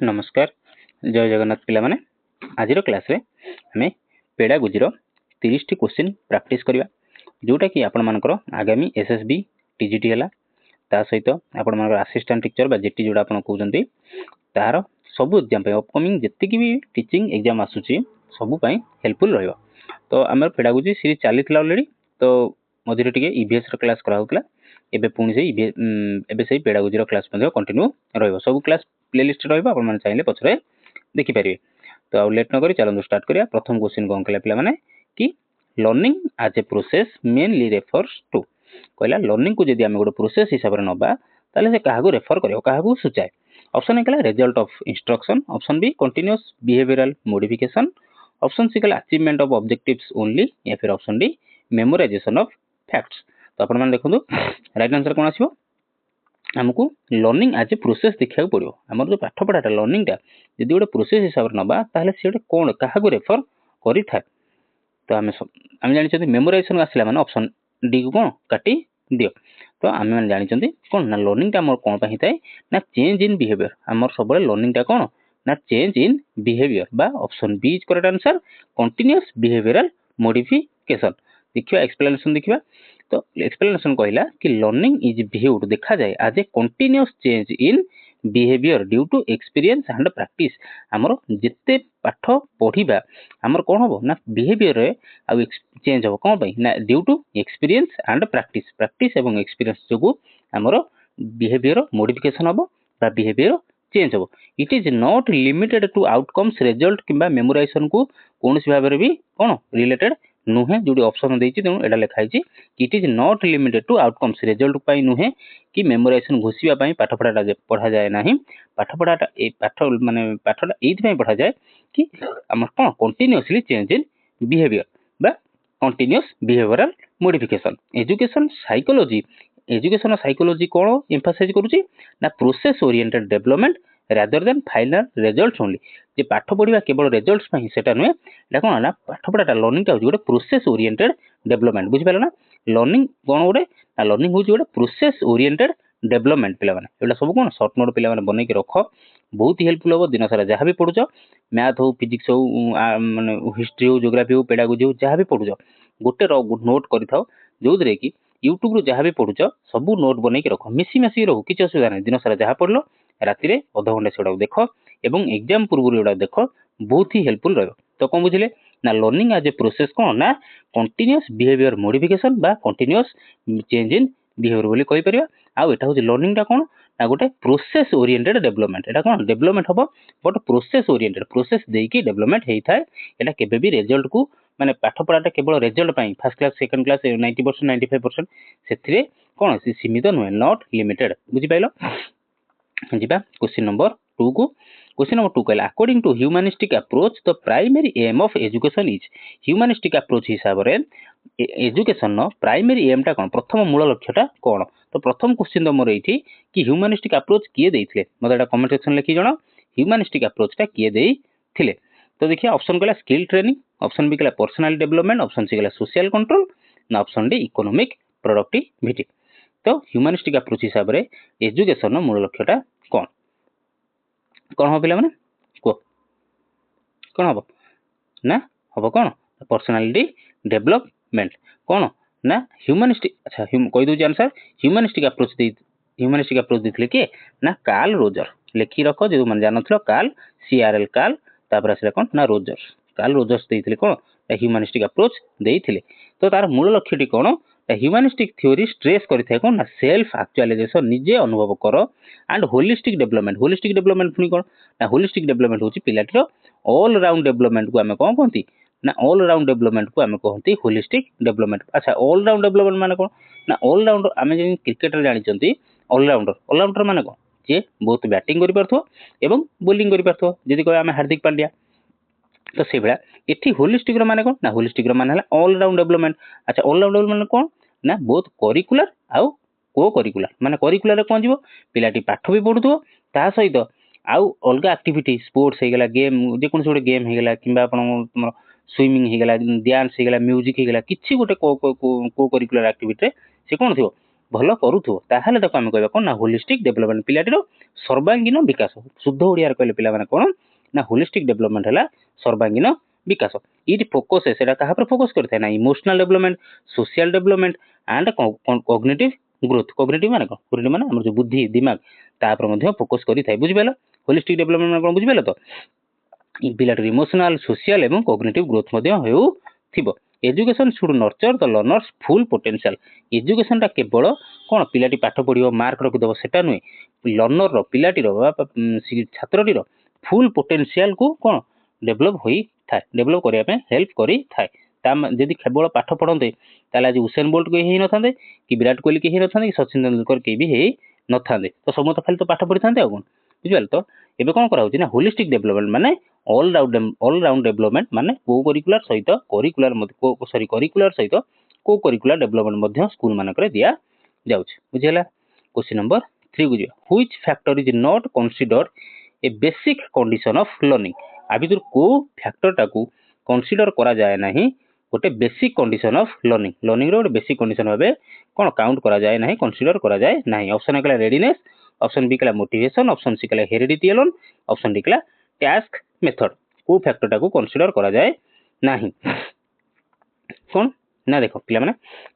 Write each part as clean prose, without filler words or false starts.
नमस्कार जय जगन्नाथ पिला माने आज क्लास रे हमें पेडागोजी 30 टी क्वेश्चन प्रैक्टिस करबा जोटा कि आपण मानकर आगामी एसएसबी टीजीटी हला ता सहित आपण मानकर असिस्टेंट टीचर बा जेटी जोटा आपण कहउजंती तार सब एग्जाम पे अपकमिंग जति भी टीचिंग एग्जाम आसुची सब पई हेल्पफुल रहइबो। तो हमर पेडागोजी सीरीज चलीतला ऑलरेडी तो मझिरे टिके ईवीएस रो क्लास करा होतला एबे पुणी से एबे से पेडागोजी रो क्लास मध्ये कंटिन्यू रहइबो। सब क्लास प्लेलिस्ट रहइबो आपण माने चाहिले पछरे देखि परिबे। तो आउ लेट न करी चलंदु स्टार्ट करिया। प्रथम क्वेश्चन कोन कला पिला माने कि learning as a process mainly refers to कहला लर्निंग को जदी हम गोटे प्रोसेस हिसाब रे नबा ताले से काहागु रेफर करियो काहागु सुचाए। ऑप्शन ए कला result of instruction, option B continuous behavioural modification, option C कला अचीवमेंट ऑफ ऑब्जेक्टिव्स ओनली या फिर option D memorization of facts. तो आपण माने देखंतु राइट आंसर कोन आसीबो हमकु लर्निंग एज ए प्रोसेस देखिया पड़ियो। हमर जो पाठ पढ़ाटा लर्निंग टा जदी गोटे प्रोसेस हिसाब रे नबा ताले सेटे कोन काहागु रेफर करि थाए। तो हम जानि छथि मेमोराइजेशन आसिला माने ऑप्शन डी को कोन काटी दियो। तो हम माने जानि छथि कोन ना लर्निंग टा हमर कोन पहि थाए ना चेंज इन बिहेवियर। हमर सबले लर्निंग टा कोन ना चेंज इन बिहेवियर बा option B is correct answer continuous behavioural modification. देखियो एक्सप्लेनेशन देखिबा। तो एक्सप्लेनेशन कहला कि लर्निंग इज व्यूड देखा जाए as a continuous change in behaviour due to experience and practice. हमर जत्ते पाठ पढिबा हमर कोन होबो ना बिहेवियर रे आ चेंज होबो कोन पई ना due to experience and practice. Practice एवं एक्सपीरियंस जोगु हमर बिहेवियर मॉडिफिकेशन होबो बा बिहेवियर चेंज होबो। It is not limited to outcomes result किबा मेमोराइजेशन को कोनसी भाबरे भी कोन रिलेटेड नुहे जोडी ऑप्शन देछि तेनु एडा लिखा हिछि कि it is not limited to outcomes result पई नुहे कि मेमोराइजेशन घोषिबा पई पाठ पढाटा पढा जाय नाही। पाठ पढाटा ए पाठ माने पाठटा एथि पई पढा जाय कि हमर कोन कंटीन्यूअसली चेंज इन बिहेवियर बा continuous behavioural modification. Education psychology कोन एम्फसाइज करूची ना process oriented development rather than final results only. जे पाठ पढिबा केवल रिजल्ट्स पई सेटा नुहे एटा कोन ना पाठ पढाटा लर्निंग टा गोटे प्रोसेस ओरिएंटेड डेवलपमेंट। बुझि पालो ना लर्निंग कोन गोटे ना लर्निंग होची गोटे प्रोसेस ओरिएंटेड डेवलपमेंट। पिला माने एटा सब कोन शॉर्ट नोट पिला माने बनै के रखो बहुत ही हेल्पफुल हो। दिन सारा जहां भी पढुचो मैथ हो फिजिक्स हो माने हिस्ट्री हो ज्योग्राफी हो पेडागोजी हो जहां भी पढुचो गोटे नोट करि थाओ जोदरे कि यूट्यूब रो जहां भी पढुचो सब नोट बनै के रखो मिसी मिसी रहो किछ असुविधा नै। दिन सारा जहां पढलो राति रे आधा घंटा सेडा देखो एवं एग्जाम पूर्व एडा देखो बहुत ही हेल्पफुल रहबो। तो कोन बुझिले ना लर्निंग एज ए प्रोसेस कोन ना कंटीन्यूअस बिहेवियर मॉडिफिकेशन बा कंटीन्यूअस चेंज इन बिहेवियर बोली कहि परिबा। आ एटा होची लर्निंग टा कोन ना गोटे प्रोसेस ओरिएंटेड डेवलपमेंट। एटा कोन डेवलपमेंट हबो बट प्रोसेस ओरिएंटेड प्रोसेस देई की डेवलपमेंट हेई थाए। एटा केबे भी रिजल्ट को माने पाठ पढाटा केवल रिजल्ट पई फर्स्ट क्लास सेकंड क्लास 90% 95% सेथिरे कोन सीमित नुहे नॉट लिमिटेड। बुझि पाइलो जिबा क्वेश्चन नंबर 2 को। क्वेश्चन नंबर 2 कहला according to humanistic approach the primary aim of education is. Humanistic approach हिसाब रे एजुकेशन नो प्राइमरी एम टा कोन प्रथम मूल लक्ष्यटा कोन। तो प्रथम क्वेश्चन तो मोर एठी कि ह्यूमनिस्टिक अप्रोच किए देइथिले मते एटा कमेंट सेक्शन लिखि जणो ह्यूमनिस्टिक अप्रोच टा किए देइथिले। तो देखिए ऑप्शन कहला स्किल ट्रेनिंग, ऑप्शन बी कहला पर्सनाल डेवलपमेंट, ऑप्शन सी कहला सोशल कंट्रोल ना ऑप्शन डी इकोनॉमिक प्रोडक्टिविटी। तो ह्यूमनिस्टिक अप्रोच हिसाब रे एजुकेशन नो मूल लक्ष्यटा कोन कोन हो पिला माने को कोन हो ना हो कोन पर्सनालिटी डेवलपमेंट कोन ना ह्यूमनिस्टिक। अच्छा कहि दउ आंसर ह्यूमनिस्टिक अप्रोच दिखले के ना कार्ल रोजर लेखि रखो जे मन जानथलो कार्ल CRL कार्ल तापर आसला कोन ना रोजर्स कार्ल रोजर्स देइथिले कोन ह्यूमनिस्टिक अप्रोच देइथिले। तो तार मूल लक्ष्यटी कोन ह्यूमनिस्टिक थ्योरी स्ट्रेस करिथाय कोन ना सेल्फ एक्चुअलाइजेशन निजे अनुभव करो and holistic development. Holistic development फुनी कोन ना होलिस्टिक डेवलपमेंट होची पिलाटीरो ऑल राउंड डेवलपमेंट को हमें कोन कहंती ना ऑल राउंड डेवलपमेंट को हमें कहंती होलिस्टिक डेवलपमेंट। अच्छा ऑल राउंड डेवलपमेंट माने कोन ना ऑल राउंड हमें जे क्रिकेटर जानि चंती ऑल राउंडर माने कोन जे बहुत बैटिंग करि परथो एवं बॉलिंग करि परथो जदि कहे हमें हार्दिक पांड्या। तो से भला एठी होलिस्टिक रो माने कोन ना होलिस्टिक रो माने हला ऑल राउंड डेवलपमेंट। अच्छा ऑल राउंड डेवलपमेंट कोन ना बोथ करिकुलर आउ को करिकुलर माने करिकुलर रे कोन जीवो पिलाटी पाठ भी पढुथो ता सहित आउ अलगा एक्टिविटी स्पोर्ट्स हे गेला गेम जे कोन सोडे गेम हे गेला किबा आपन तुमरो स्विमिंग हे गेला डांस हे गेला म्यूजिक हे गेला किछि गोटे को करिकुलर एक्टिविटी रे से कोन थिवो ଭଲ କରୁଥିବ ତାହେଲେ ତାକୁ ଆମେ କହିବା କ'ଣ ନା ହୋଲିଷ୍ଟିକ୍ ଡେଭଲପମେଣ୍ଟ, ପିଲାଟିର ସର୍ବାଙ୍ଗୀନ ବିକାଶ। ଶୁଦ୍ଧ ଓଡ଼ିଆରେ କହିଲେ ପିଲାମାନେ କ'ଣ ନା ହୋଲିଷ୍ଟିକ୍ ଡେଭଲପମେଣ୍ଟ ହେଲା ସର୍ବାଙ୍ଗୀନ ବିକାଶ। ଇଟ୍ ଫୋକସ୍, ସେଟା କାହା ଉପରେ ଫୋକସ୍ କରିଥାଏ ନା emotional development, social development and cognitive growth. Cognitive ମାନେ କ'ଣ? କଗ୍ନିଟିଭ ମାନେ ଆମର ଯୋଉ ବୁଦ୍ଧି ଦିମାଗ ତା ଉପରେ ମଧ୍ୟ ଫୋକସ୍ କରିଥାଏ। ବୁଝିପାରିଲ? ହୋଲିଷ୍ଟିକ୍ ଡେଭଲପମେଣ୍ଟ ମାନେ କ'ଣ ବୁଝିପାରିଲ ତ? ପିଲାଟିର ଇମୋସନାଲ, ସୋସିଆଲ ଏବଂ କଗ୍ନିଟିଭ ଗ୍ରୋଥ ମଧ୍ୟ ହେଉଥିବ। Education should nurture the learners full potential. ଏଜୁକେସନଟା କେବଳ କ'ଣ ପିଲାଟି ପାଠ ପଢ଼ିବ ମାର୍କ ରଖିଦେବ ସେଟା ନୁହେଁ, ଲର୍ନରର ପିଲାଟିର ବା ଛାତ୍ରଟିର ଫୁଲ୍ ପୋଟେନ୍ସିଆଲକୁ କ'ଣ ଡେଭଲପ ହୋଇଥାଏ, ଡେଭଲପ କରିବା ପାଇଁ ହେଲ୍ପ କରିଥାଏ। ତା ଯଦି କେବଳ ପାଠ ପଢ଼ନ୍ତେ ତାହେଲେ ଆଜି ଉସେନ ବୋଲ୍ଟ କେହି ହେଇନଥାନ୍ତେ, କି ବିରାଟ କୋହଲି କେହି ହେଇନଥାନ୍ତେ, କି ସଚିନ ତେନ୍ଦୁଲକର କେହି ବି ହେଇ ନଥାନ୍ତେ। ତ ସମସ୍ତେ ଖାଲି ତ ପାଠ ପଢ଼ିଥାନ୍ତେ ଆଉ କ'ଣ। ବୁଝିପାରିଲ ତ? ଏବେ କ'ଣ କରାହେଉଛି ନା ହୋଲିଷ୍ଟିକ୍ ଡେଭଲପମେଣ୍ଟ ମାନେ ଅଲ୍ ରାଉଣ୍ଡ ଡେଭଲପମେଣ୍ଟ, ମାନେ କୋ କରିକୁଲାର ସହିତ କରିକୁଲାର ସହିତ କୋ କରିକୁଲାର ଡେଭଲପମେଣ୍ଟ ମଧ୍ୟ ସ୍କୁଲ ମାନଙ୍କରେ ଦିଆଯାଉଛି। ବୁଝିହେଲା? କ୍ୱେଶ୍ଚିନ୍ ନମ୍ବର 3 କୁ ଯିବା। Which factor is not considered a basic condition of learning. ଆ ଭିତରୁ କୋଉ ଫ୍ୟାକ୍ଟରଟାକୁ କନସିଡର କରାଯାଏ ନାହିଁ ଗୋଟେ ବେସିକ୍ କଣ୍ଡିସନ ଅଫ୍ ଲର୍ଣ୍ଣିଂ। ଲର୍ଣ୍ଣିଂର ଗୋଟେ ବେସିକ୍ କଣ୍ଡିସନ ଭାବେ କ'ଣ କାଉଣ୍ଟ କରାଯାଏ ନାହିଁ, କନସିଡର କରାଯାଏ ନାହିଁ। ଅପସନ୍ ଏ କହିଲା ରେଡିନେସ୍, ଅପସନ୍ ବି କହିଲା ମୋଟିଭେସନ, ଅପସନ୍ ସି କହିଲା ହେରିଡିଟି ଏଲୋନ୍, ଅପସନ୍ ଡି କହିଲା ଟାସ୍କ ମେଥଡ। କୋଉ ଫ୍ୟାକ୍ଟରଟାକୁ କନସିଡର କରାଯାଏ ନାହିଁ କ'ଣ ନା ଦେଖ ପିଲାମାନେ,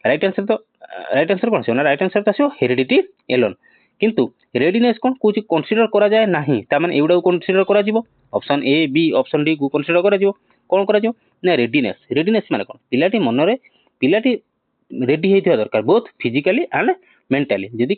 ରାଇଟ୍ ଆନ୍ସର କ'ଣ ଆସିବ ନା ରାଇଟ୍ ଆନ୍ସର ତ ଆସିବ ହେରିଡିଟି ଏଲୋନ୍। କିନ୍ତୁ ରେଡିନେସ୍ କ'ଣ କହୁଛି କନସିଡର କରାଯାଏ ନାହିଁ, ତାମାନେ ଏଗୁଡ଼ାକୁ କନସିଡର କରାଯିବ। Option A B option D କୁ କନସିଡର କରାଯିବ। କ'ଣ କରାଯିବ ନା ରେଡିନେସ୍ ମାନେ କ'ଣ ପିଲାଟି ମନରେ ପିଲାଟି ରେଡି ହେଇଥିବା ଦରକାର ବୋଥ୍ ଫିଜିକାଲି ଆଣ୍ଡ ମେଣ୍ଟାଲି। ଯଦି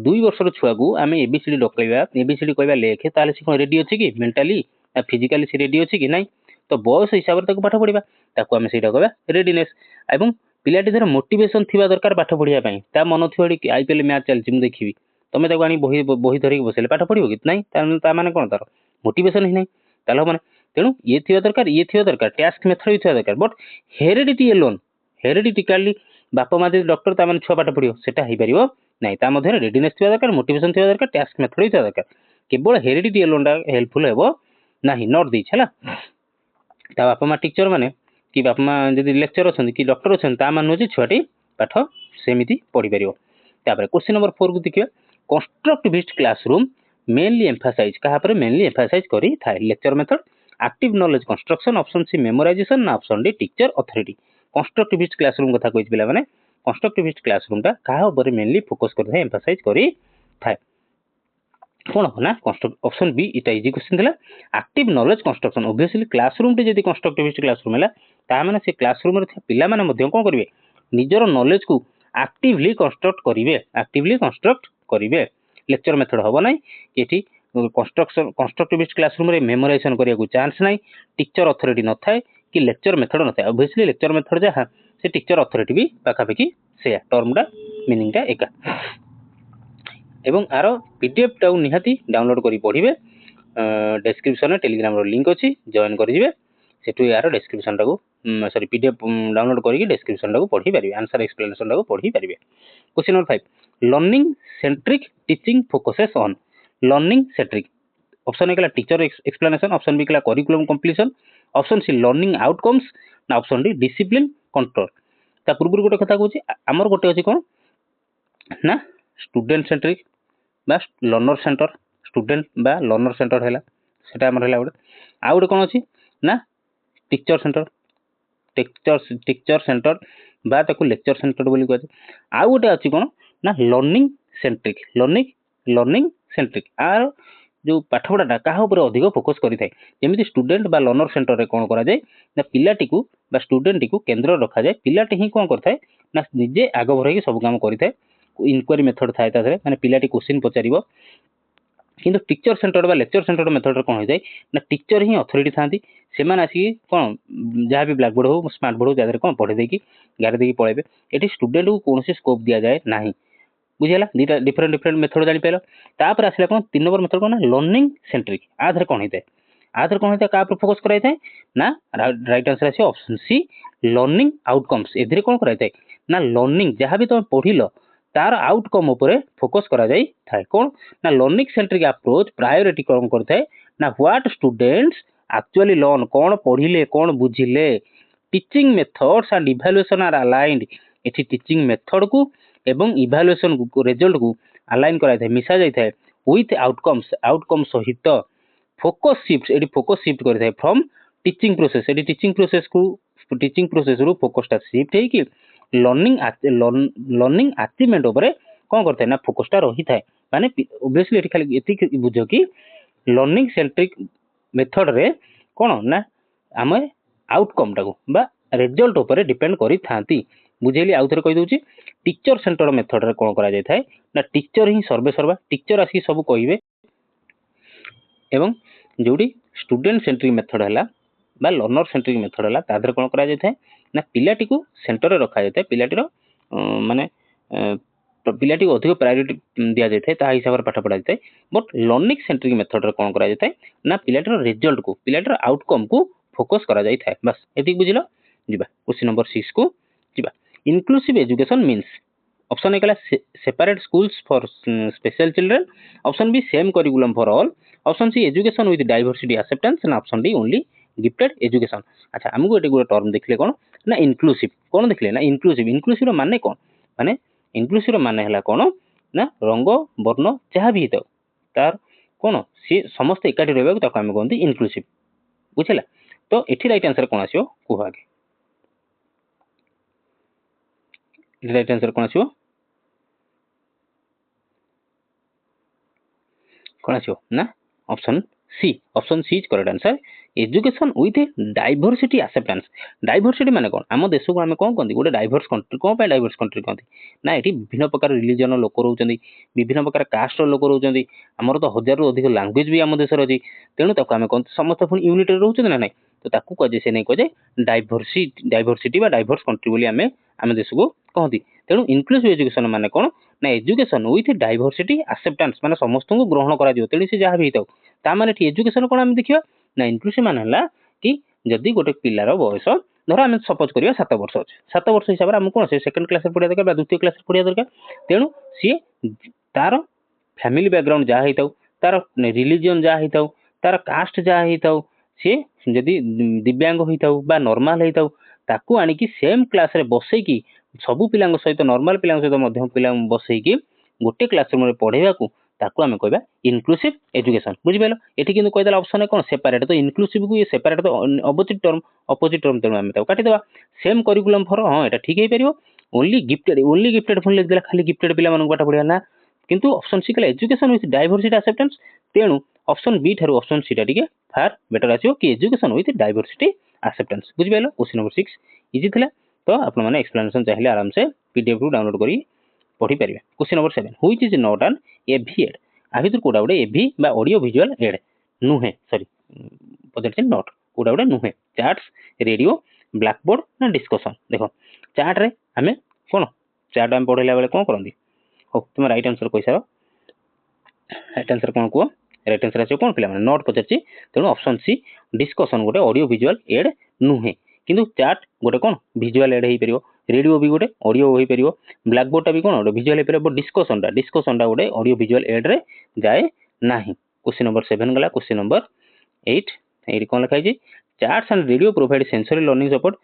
2 ବର୍ଷର ଛୁଆକୁ ଆମେ ଏବିସିଡି ଡକେଇବା, ଏବିସିଡି କହିବା ଲେଖେ, ତାହେଲେ ସେ କ'ଣ ରେଡି ଅଛି କି ମେଣ୍ଟାଲି ନା ଫିଜିକାଲି ସେ ରେଡି ଅଛି କି ନାହିଁ? ତ ବୟସ ହିସାବରେ ତାକୁ ପାଠ ପଢ଼ିବା, ତାକୁ ଆମେ ସେଇଟା କହିବା ରେଡିନେସ୍। ଏବଂ ପିଲାଟି ଧର ମୋଟିଭେସନ ଥିବା ଦରକାର ପାଠ ପଢ଼ିବା ପାଇଁ, ତା ମନ ଥିବ ଏଠି IPL ମ୍ୟାଚ୍ ଚାଲିଛି ମୁଁ ଦେଖିବି, ତମେ ତାକୁ ଆଣି ବହି ଧରିକି ବସେଇଲେ ପାଠ ପଢ଼ିବ କି ନାହିଁ? ତା ମାନେ କ'ଣ ତାର ମୋଟିଭେସନ ହିଁ ନାହିଁ, ତାହେଲେ ହବନି। ତେଣୁ ଇଏ ଥିବା ଦରକାର ଟାସ୍କ ମେଥଡ ବି ଥିବା ଦରକାର। ବଟ୍ ହେରିଡିଟି ଏଲୋନ୍, ହେରିଡିଟିକାଲି ବାପା ମା ଯଦି ଡକ୍ଟର ତାମାନେ ଛୁଆ ପାଠ ପଢ଼ିବ ସେଟା ହେଇପାରିବ ନାହିଁ। ତା ମଧ୍ୟରେ ରେଡିନେସ୍ ଥିବା ଦରକାର, ମୋଟିଭେସନ ଥିବା ଦରକାର, ଟାସ୍କ ମେଥଡ ବି ଥିବା ଦରକାର। କେବଳ ହେରିଡିଟି ଏଲୋନ୍ଟା ହେଲ୍ପଫୁଲ୍ ହେବ ନାହିଁ। ନଟ୍ ଦେଇଛି ହେଲା। ତା ବାପା ମା ଟିଚର ମାନେ କି ବାପା ମା ଯଦି ଲେକ୍ଚର ଅଛନ୍ତି କି ଡକ୍ଟର ଅଛନ୍ତି, ତା ମାନେ ହେଉଛି ଛୁଆଟି ପାଠ ସେମିତି ପଢ଼ିପାରିବ। ତାପରେ କ୍ୱେଶ୍ଚିନ୍ ନମ୍ବର 4 କୁ ଦେଖିବା। କନଷ୍ଟ୍ରକ୍ଟିଭିଷ୍ଟ କ୍ଲାସରୁମ୍ ମେନଲି ଏମ୍ଫାସାଇଜ୍, କାହା ଉପରେ ମେନଲି ଏମ୍ଫାସାଇଜ୍ କରିଥାଏ? Lecture method, active knowledge construction, option C memorization ନା option D teacher authority. Constructivist classroom କଥା କହିଛି ପିଲାମାନେ। କନଷ୍ଟ୍ରକ୍ଟିଭିଷ୍ଟ କ୍ଲାସରୁମ୍ଟା କାହା ଉପରେ ମେନଲି ଫୋକସ୍ କରିଥାଏ, ଏମ୍ଫାସାଇଜ୍ କରିଥାଏ? କ'ଣ ନା ଅପସନ୍ ବି। ଏଇଟା ଇଜି କ୍ୱେଶ୍ଚିନ୍ ଥିଲା। ଆକ୍ଟିଭ ନଲେଜ କନଷ୍ଟ୍ରକ୍ସନ, ଓଭିୟସଲି କ୍ଲାସରୁମ୍ଟି ଯଦି କନଷ୍ଟ୍ରକ୍ଟିଭିଷ୍ଟ କ୍ଲାସରୁମ୍ ହେଲା ତାହା ମାନେ ସେ କ୍ଲାସରୁମ୍ରେ ଥିବା ପିଲାମାନେ ମଧ୍ୟ କ'ଣ କରିବେ, ନିଜର ନଲେଜକୁ ଆକ୍ଟିଭଲି କନଷ୍ଟ୍ରକ୍ଟ କରିବେ। ଲେକ୍ଚର ମେଥଡ ହେବ ନାହିଁ। ଏଠି କନଷ୍ଟ୍ରକ୍ଟିଭିଷ୍ଟ କ୍ଲାସରୁମ୍ରେ ମେମୋରାଇଜେସନ କରିବାକୁ ଚାନ୍ସ ନାହିଁ, ଟିଚର ଅଥରିଟି ନଥାଏ, କି ଲେକ୍ଚର ମେଥଡ ନଥାଏ। ଓଭିୟସଲି ଲେକ୍ଚର ମେଥଡ ଯାହା, ସେ ଟିଚର ଅଥରିଟି ବି ପାଖାପାଖି ସେୟା, ଟର୍ମଟା ମିନିଂଟା ଏକା। ଏବଂ ଆର ପିଡିଏଫ୍ଟାକୁ ନିହାତି ଡାଉନଲୋଡ୍ କରି ପଢ଼ିବେ। ଡେସ୍କ୍ରିପସନରେ ଟେଲିଗ୍ରାମର ଲିଙ୍କ୍ ଅଛି, ଜଏନ୍ କରିଯିବେ। ସେଠୁ ଏହାର ଡେସ୍କ୍ରିପସନଟାକୁ ପିଡିଏଫ୍ ଡାଉନଲୋଡ୍ କରିକି ଡେସ୍କ୍ରିପସନଟାକୁ ପଢ଼ିପାରିବେ, ଆନ୍ସର ଏକ୍ସପ୍ଲେନେସନଟାକୁ ପଢ଼ିପାରିବେ। Question number 5, learning centric teaching focuses on. Learning centric, option A କହିଲା ଟିଚର ଏକ୍ସପ୍ଲେନେସନ, ଅପସନ୍ ବି କହିଲା curriculum completion, option C learning outcomes ନା ଅପସନ୍ ଡି ଡିସିପ୍ଲିନ କଣ୍ଟ୍ରୋଲ। ତା ପୂର୍ବରୁ ଗୋଟେ କଥା କହୁଛି, ଆମର ଗୋଟେ ଅଛି କ'ଣ ନା ଷ୍ଟୁଡେଣ୍ଟ ସେଣ୍ଟ୍ରିକ୍ ବା ଲର୍ଣ୍ଣର ସେଣ୍ଟର, ଷ୍ଟୁଡେଣ୍ଟ ବା ଲର୍ଣ୍ଣର ସେଣ୍ଟର ହେଲା, ସେଟା ଆମର ହେଲା ଗୋଟେ। ଆଉ ଗୋଟେ କ'ଣ ଅଛି ନା ଟିଚର ସେଣ୍ଟର ବା ତାକୁ ଲେକ୍ଚର ସେଣ୍ଟର ବୋଲି କୁହାଯାଏ। ଆଉ ଗୋଟେ ଅଛି କ'ଣ ନା ଲର୍ଣ୍ଣିଂ ସେଣ୍ଟ୍ରିକ୍। ଆର ଯେଉଁ ପାଠପଢ଼ାଟା କାହା ଉପରେ ଅଧିକ ଫୋକସ୍ କରିଥାଏ। ଯେମିତି ଷ୍ଟୁଡେଣ୍ଟ ବା ଲର୍ଣ୍ଣର ସେଣ୍ଟରରେ କ'ଣ କରାଯାଏ ନା ପିଲାଟିକୁ ବା ଷ୍ଟୁଡେଣ୍ଟଟିକୁ କେନ୍ଦ୍ରରେ ରଖାଯାଏ। ପିଲାଟି ହିଁ କ'ଣ କରିଥାଏ ନା ନିଜେ ଆଗଭର ହେଇକି ସବୁ କାମ କରିଥାଏ। ଇନକ୍ୱାରି ମେଥଡ ଥାଏ ତା ଦେହରେ, ମାନେ ପିଲାଟି କ୍ୱେଶ୍ଚିନ୍ ପଚାରିବ। କିନ୍ତୁ ଟିଚର ସେଣ୍ଟର ବା ଲେକ୍ଚର ସେଣ୍ଟର ମେଥଡରେ କ'ଣ ହୋଇଥାଏ ନା ଟିଚର ହିଁ ଅଥରିଟି ଥାନ୍ତି। ସେମାନେ ଆସିକି କ'ଣ ଯାହା ବି ବ୍ଲାକ୍ ବୋର୍ଡ ହଉ ସ୍ମାର୍ଟ ବୋର୍ଡ ହଉ ତା ଦେହରେ କ'ଣ ପଢ଼େଇ ଦେଇକି ଗାଡ଼ି ଦେଇକି ପଳେଇବେ। ଏଠି ଷ୍ଟୁଡେଣ୍ଟକୁ କୌଣସି ସ୍କୋପ୍ ଦିଆଯାଏ ନାହିଁ। ବୁଝିହେଲା? ଦୁଇଟା ଡିଫରେଣ୍ଟ ମେଥଡ ଜାଣିପାରିଲ। ତାପରେ ଆସିଲା କ'ଣ 3 ନମ୍ବର ମେଥଡ କ'ଣ ନା ଲର୍ଣ୍ଣିଂ ସେଣ୍ଟ୍ରିକ୍। ଆ ଦେହରେ କ'ଣ ହେଇଥାଏ କାହା ଉପରେ ଫୋକସ୍ କରାଯାଇଥାଏ ନା ରାଇଟ୍ ଆନ୍ସର ଆସିବ ଅପସନ୍ ସି ଲର୍ଣ୍ଣିଂ ଆଉଟକମ୍ସ। ଏଥିରେ କ'ଣ କରାଯାଇଥାଏ ନା ଲର୍ଣ୍ଣିଂ ଯାହା ବି ତମେ ପଢ଼ିଲ ତାର ଆଉଟକମ୍ ଉପରେ ଫୋକସ୍ କରାଯାଇଥାଏ। କ'ଣ ନା ଲର୍ଣ୍ଣିଂ ସେଣ୍ଟ୍ରିକ୍ ଆପ୍ରୋଚ୍ ପ୍ରାୟୋରିଟି କ'ଣ କରିଥାଏ ନା ହ୍ୱାଟ୍ ଷ୍ଟୁଡେଣ୍ଟସ୍ ଆକ୍ଚୁଆଲି ଲର୍ନ, କ'ଣ ପଢ଼ିଲେ କ'ଣ ବୁଝିଲେ। ଟିଚିଂ ମେଥଡ୍ସ ଆଣ୍ଡ ଇଭାଲୁଏସନ୍ ଆର୍ ଆଲାଇନ୍ଡ। ଏଠି ଟିଚିଂ ମେଥଡକୁ एवं इभालुएसन रिजल्ट को अलाइन कराई थाए मिसा जाई थाए विथ आउटकम सहित focus shift eighty focus shift करि थाए from teaching process eighty teaching process रु फोकस टा शिफ्ट हे कि लर्निंग अचीवमेंट ऊपर कौन करते ना फोकस टा रही थाए माने ऑब्वियसली एटी खाली एति बुझ कि लर्निंग सेंट्रिक मेथड रे कौन ना आम आउटकम टाको बा रिजल्ट ऊपर डिपेंड करी थांती बुझेली आउ थरे कहि दउची टीचर सेंटर मेथड रे कौन करा जाय थाए ना टीचर ही सर्वे सर्वा टीचर आसी सब कहिबे एवं जोड़ी स्टूडेंट सेंट्रिक मेथड है बा लर्नर सेंट्रिक मेथड है तादर कौन करा जाय थाए ना पिलाटी को सेंटर रे रखा जाय थाए पिलाटीर माने पिलाटी को अधिक प्रायोरिटी दिया जाय थाए ता हिसाब रे पाठ पढ़ा जाय थाए बट लर्निंग सेंट्रिक मेथड रे कौन करा जाय थाए ना पिलाटीर रिजल्ट को पिलाटीर आउटकम को फोकस करा जाय थाए बस एति बुझिलो जिबा क्वेश्चन नंबर 6 को जिबा inclusive education means option A कला separate schools for special children option B same curriculum for all option C education with diversity acceptance and option D only gifted education अच्छा हमको एटे गोटे टर्म देखले कोन ना inclusive कोन देखले ना इंक्लूसिव रो माने कोन माने इंक्लूसिव रो माने हला कोन ना रंग वर्ण जहा भी हितो तार कोन सी समस्त एकाठी रहबा ताको हम कोनती इंक्लूसिव बुझिला तो एठी राइट आंसर कोन आसीओ को आगे राइट आंसर कोन आसीओ कौन आसो ना option C is correct answer education with diversity acceptance diversity माने कौन आम देश को आम कौन कहते गोटे डाइवर्स कंट्री कौन पे डाइवर्स कंट्री कहते ना ये विभिन्न प्रकार रिलीजन लोक रोचंदी विभिन्न प्रकार कास्ट लोक रोचंदी आमर तो 1000 रु अधिक लैंग्वेज भी आम देश अच्छी तेणु ताको आम कहते समस्त पुणी यूनिट रोचंदी ना नहीं तो ताकू कहे से नहीं कहे डाइवर्सिटी बा डाइवर्स कंट्री बोली आम देश को कहती तेणु इनक्लूसिव एजुकेशन माने कौन ना एजुकेशन विथ डाइवर्सिटी एक्सेप्टेंस माने समस्त को ग्रहण करा दियो तेणी से जहाँ भी हिताउ ता माने एजुकेशन कौन आम देखिबा ना इंक्लूसिव माने हला कि जदि गोटे पिलार बयस धर आम सपोज करिया 7 वर्ष अच्छे 7 वर्ष हिसाब से आम कौन से सेकंड क्लास पढ़िया दरकार बा द्वितीय क्लास पढ़िया दरकार तेणु सी तार फैमिली बैकग्राउंड जहाँ हिताउ तार रिलीजन जहाँ हिताउ तार कास्ट जहाँ हिताउ सी जदि दिव्यांग होइताउ बा नॉर्मल होइताउ ताकू आनिकी सेम क्लास रे बसैकी सबु पिलांग सहित नॉर्मल पिलांग सहित मध्यम पिला बसैकी गोटे क्लासरूम रे पढ़ेबा को ताकू आमे कहबा इनक्लूसिव एजुकेशन बुझि पाइलो एठी किंतु कहदला ऑप्शन है कोन सेपरेट तो इनक्लूसिव को ये सेपरेट तो अपोजिट टर्म तेणु आमे ताकू काटी देबा सेम करिकुलम फॉर हां एटा ठीक हे परियो ओनली गिफ्टेड फुल लिख देला खाली गिफ्टेड पिला मन पाठ पढ़िया ना किंतु ऑप्शन सी कला एजुकेशन विथ डाइवर्सिटी एक्सेप्टेंस तेणु ऑप्शन बी थारु ऑप्शन सी टा टिके फार बेटर आसीओ कि एजुकेशन विथ डाइवर्सिटी एक्सेप्टेंस बुझि पाइलो क्वेश्चन नंबर 6 इजी थिला तो आपण माने एक्सप्लेनेशन चाहिए आराम से पीडीएफ रु डाउनलोड करी पढ़ी पारे question number 7 which is not an AV aid आ भितर कोडा गुडे एवी बा ऑडियो विजुअल एड नुहे सॉरी पदर नॉट कोडा गुडे नुहे चार्ट्स रेडियो ब्लैक बोर्ड ना डिस्कशन देखो चार्ट रे हमें कोन चार्ट हम पढ़ैला बेले कोन करंदी हो तुम राइट आंसर कहि सारो राइट आंसर कोन को राइट आंसर आछो कोन पिला माने नॉट पचरची तेनु ऑप्शन सी डिस्कशन गुडे ऑडियो विजुअल एड नुहे किंतु चार्ट गोटे कौन विजुअल एड हो पार रेडियो भी गोटे ऑडियो हो पार ब्लैक बोर्ड टा भी कौन गोटे विजुअल हो पार डिस्कशन टा गोटे ऑडियो विजुअल एड रे जाए ना क्वेश्चन नंबर 7 गला क्वेश्चन नंबर 8 ये कौन लिखा है charts and radio provide sensory learning support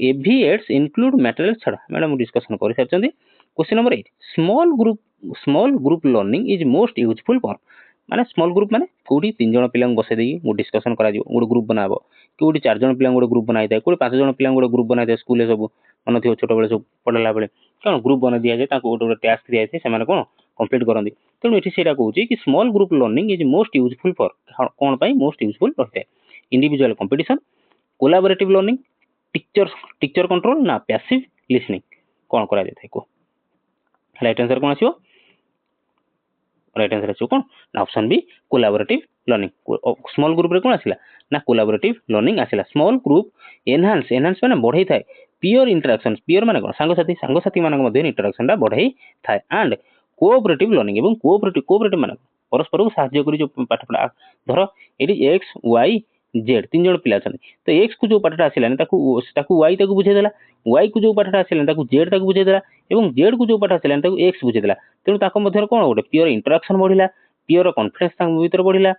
AV aids include material छड़ा मैडम डिस्कशन कर सारी question number 8 small group learning is most useful for माने स्मॉल ग्रुप माने कोडी 3 जण पिलांग बसे देई गो डिस्कशन करा दियो गोटे ग्रुप बनाबो कोडी 4 जण पिलांग गोटे ग्रुप बनाई दे कोडी 5 जण पिलांग गोटे ग्रुप बनाई दे स्कूल सब मन थियो छोट बेले सब पढला बेले कोन ग्रुप बना दिया जाय ताको गोटे टास्क दिया जाय से माने कोन कंप्लीट करंदी तेनु एठी सेटा कहूची कि small group learning is most useful for कोन पई मोस्ट यूजफुल रहते individual competition collaborative learning teacher control ना पैसिव लिसनिंग कोन करा जाय थाय को राइट आंसर कोन आसीओ राइट आंसर आछो कोन ना option B collaborative learning small group रे कोन आसिला ना कोलैबोरेटिव लर्निंग आसिला स्मॉल ग्रुप एनहांस माने बढ़ाई थाए पियर इंटरेक्शन पियर माने कोन सांगसाथी मानक मध्ये इंटरेक्शन ता बढ़ाई थाए एंड कोऑपरेटिव लर्निंग एवं कोऑपरेटिव माने परस्पर को सहाय्य करी जो पाठ पढ़ा धर एडी एक्स वाई जेड 3 जण पिला छन तो एक्स को जो पाठटा आसिला ताकू वाई ताकू बुझे देला वाई को जो पाठटा आसिला ताकू जेड ताकू बुझे देला एवं जेड को जो पाठ आसिला ताकू एक्स बुझे देला तेणु ताको मध्ये कोन गोटे पियर इंटरेक्शन बढ़िला पियर कॉन्फिडेंस ताक भीतर बढ़िला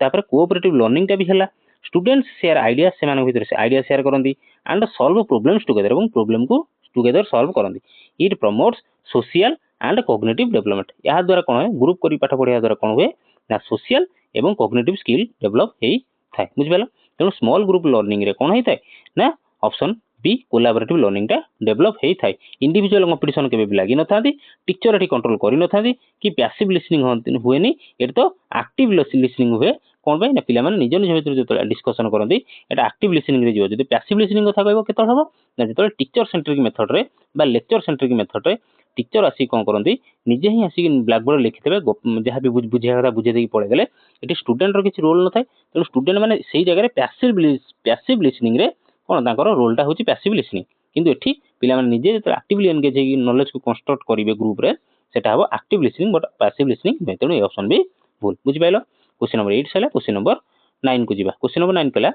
तापर कोऑपरेटिव लर्निंग टा भी हला स्टूडेंट्स शेयर आइडिया से मान भीतर से आइडिया शेयर करंदी एंड सॉल्व प्रॉब्लम्स टुगेदर एवं प्रॉब्लम को टुगेदर सॉल्व करंदी it promotes social and cognitive development या द्वारा कोन है ग्रुप करी पाठ पढ़िया द्वारा कोन हुए ना सोशल एवं कॉग्निटिव स्किल डेवलप हेई थाए बुझिपाला तेणु स्मॉल ग्रुप लर्निंग रे कोन हेई थाए ना ऑप्शन बी कोलैबोरेटिव लर्निंग टा डेवलप हेई थाए इंडिविजुअल कंपटीशन केबे भी लागि न थांदी टीचर एठी कंट्रोल करि न थांदी कि पैसिव लिसनिंग हुएनी एट तो एक्टिव लिसनिंग हुए कोन भाई ना पिला माने निज निज भितर जतो डिस्कशन करंदी एटा एक्टिव लिसनिंग रे जिवो जदि पैसिव लिसनिंग कथा कहबो केतल हबो ना जतो टीचर सेंट्रिक मेथड रे बा लेक्चर सेंट्रिक मेथड रे टीचर आसी कोन करंदी निजे ही आसी ब्लैक बोर्ड लिखितबे जहा भी बुझिया कथा बुझे देकी पळे गेले एटी स्टूडेंट रो किछि रोल न थाए तेणु स्टूडेंट माने सेही जगह रे पैसिव लिसनिंग रे कोन तांकर रोल टा होची पैसिव लिसनिंग किंतु एठी पिला माने निजे जतो एक्टिवली एंगेज हे नॉलेज को कंस्ट्रक्ट करिवे ग्रुप रे सेटा हबो active listening but passive listening तेणु ए ऑप्शन भी भूल बुझि पाइलो क्वेश्चन नंबर 8 सला क्वेश्चन नंबर 9 को जीवा क्वेश्चन नंबर 9 पहला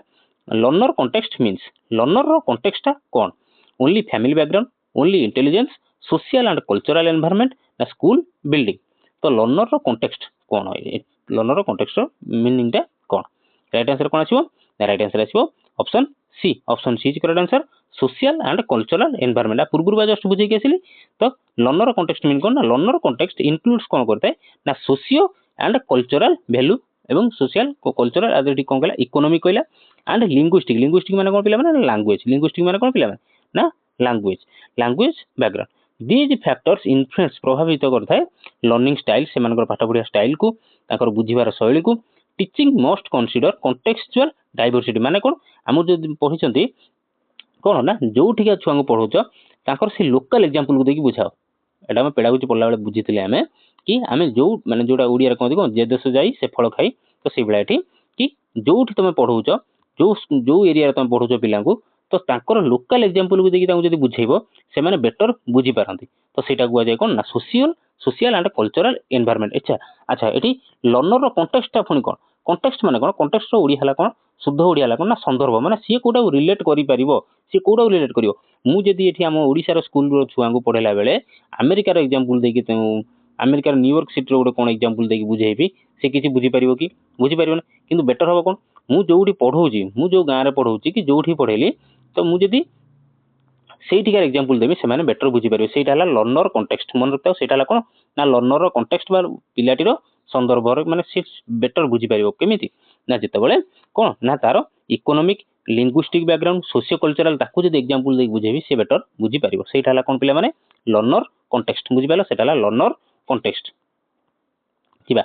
लर्नर कॉन्टेक्स्ट मीन्स लर्नर रो कॉन्टेक्स्ट टा कोन only family background only intelligence social and cultural environment ना स्कूल बिल्डिंग तो लर्नर रो कॉन्टेक्स्ट कोन है लर्नर रो कॉन्टेक्स्ट रो मीनिंग टा कोन राइट आंसर कोन आछिबो राइट आंसर आछिबो option C is correct answer social and cultural environment पूर्व बा जस्ट बुझे के आसिली तो लर्नर कॉन्टेक्स्ट मीन कोन ना लर्नर कॉन्टेक्स्ट इंक्लूड्स कोन करता है ना सोशियो एंड कल्चरल वैल्यू एवं सोशल कल्चरल आदि कोन कहला इकोनॉमिक कहला एंड लिंग्विस्टिक माने कोन पिला माने लैंग्वेज लिंग्विस्टिक माने कोन पिला माने ना language background these factors influence प्रभावित करता है लर्निंग स्टाइल से मानकर पाठ पढ़िया स्टाइल को ताकर बुझिबार शैली को teaching must consider contextual diversity माने कोन हम जो पढिसंती कोन ना जोठिका छुआ को पढौछ ताकर से लोकल एग्जांपल को देकी बुझाओ एटा हम पेडागोजी पढला बेले बुझितले हमें कि आमे जो माने जोडा ओडिया रे कहते कोन जे देश जाई से फल खाई तो से बेला एठी कि जोठी तमे पढौछ जो एरिया रे तमे पढौछ पिला को तो ताकर लोकल एग्जांपल को देकी तांको जदी बुझेइबो से माने बेटर बुझी पारंती तो सेटा को जाय कोन ना सोशल एंड कल्चरल एनवायरनमेंट अच्छा एठी लर्नर रो कॉन्टेक्स्ट ता फुनी कोन कॉन्टेक्स्ट माने कोन कॉन्टेक्स्ट रो ओडिया हला कोन शुद्ध ओडिया हला कोन ना संदर्भ माने सी कोडा रिलेट करि परिबो सी कोडा रिलेट करियो मु जदी एठी हम ओडिसा रो स्कूल रो छुआ को पढेला बेले अमेरिका रो एग्जांपल देकी अमेरिका न्यूयॉर्क सिटी रो कोन एग्जांपल देकी बुझेइबी से किछि बुझी परिबो कि बुझी परिबो ना किंतु बेटर हबो कोन मु जोडी पढौची मु जो गां रे पढौची कि जोठी पढेली तो मु जदी सेठिकार एग्जांपल देबी से माने बेटर बुझी परिबे सेटा हला लर्नर कॉन्टेक्स्ट मन रखताओ सेटा हला कोन ना लर्नर रो कॉन्टेक्स्ट बा पिलाटी रो संदर्भ रो माने से बेटर बुझी परिबो केमिति ना जेतेबेले कोन ना तारो economic linguistic background socio cultural ताकू जदी एग्जांपल देकी बुझेबी से बेटर बुझी परिबो सेटा हला कोन पिला माने लर्नर कॉन्टेक्स्ट बुझी पालो सेटा हला लर्नर कॉन्टेक्स्ट जीवा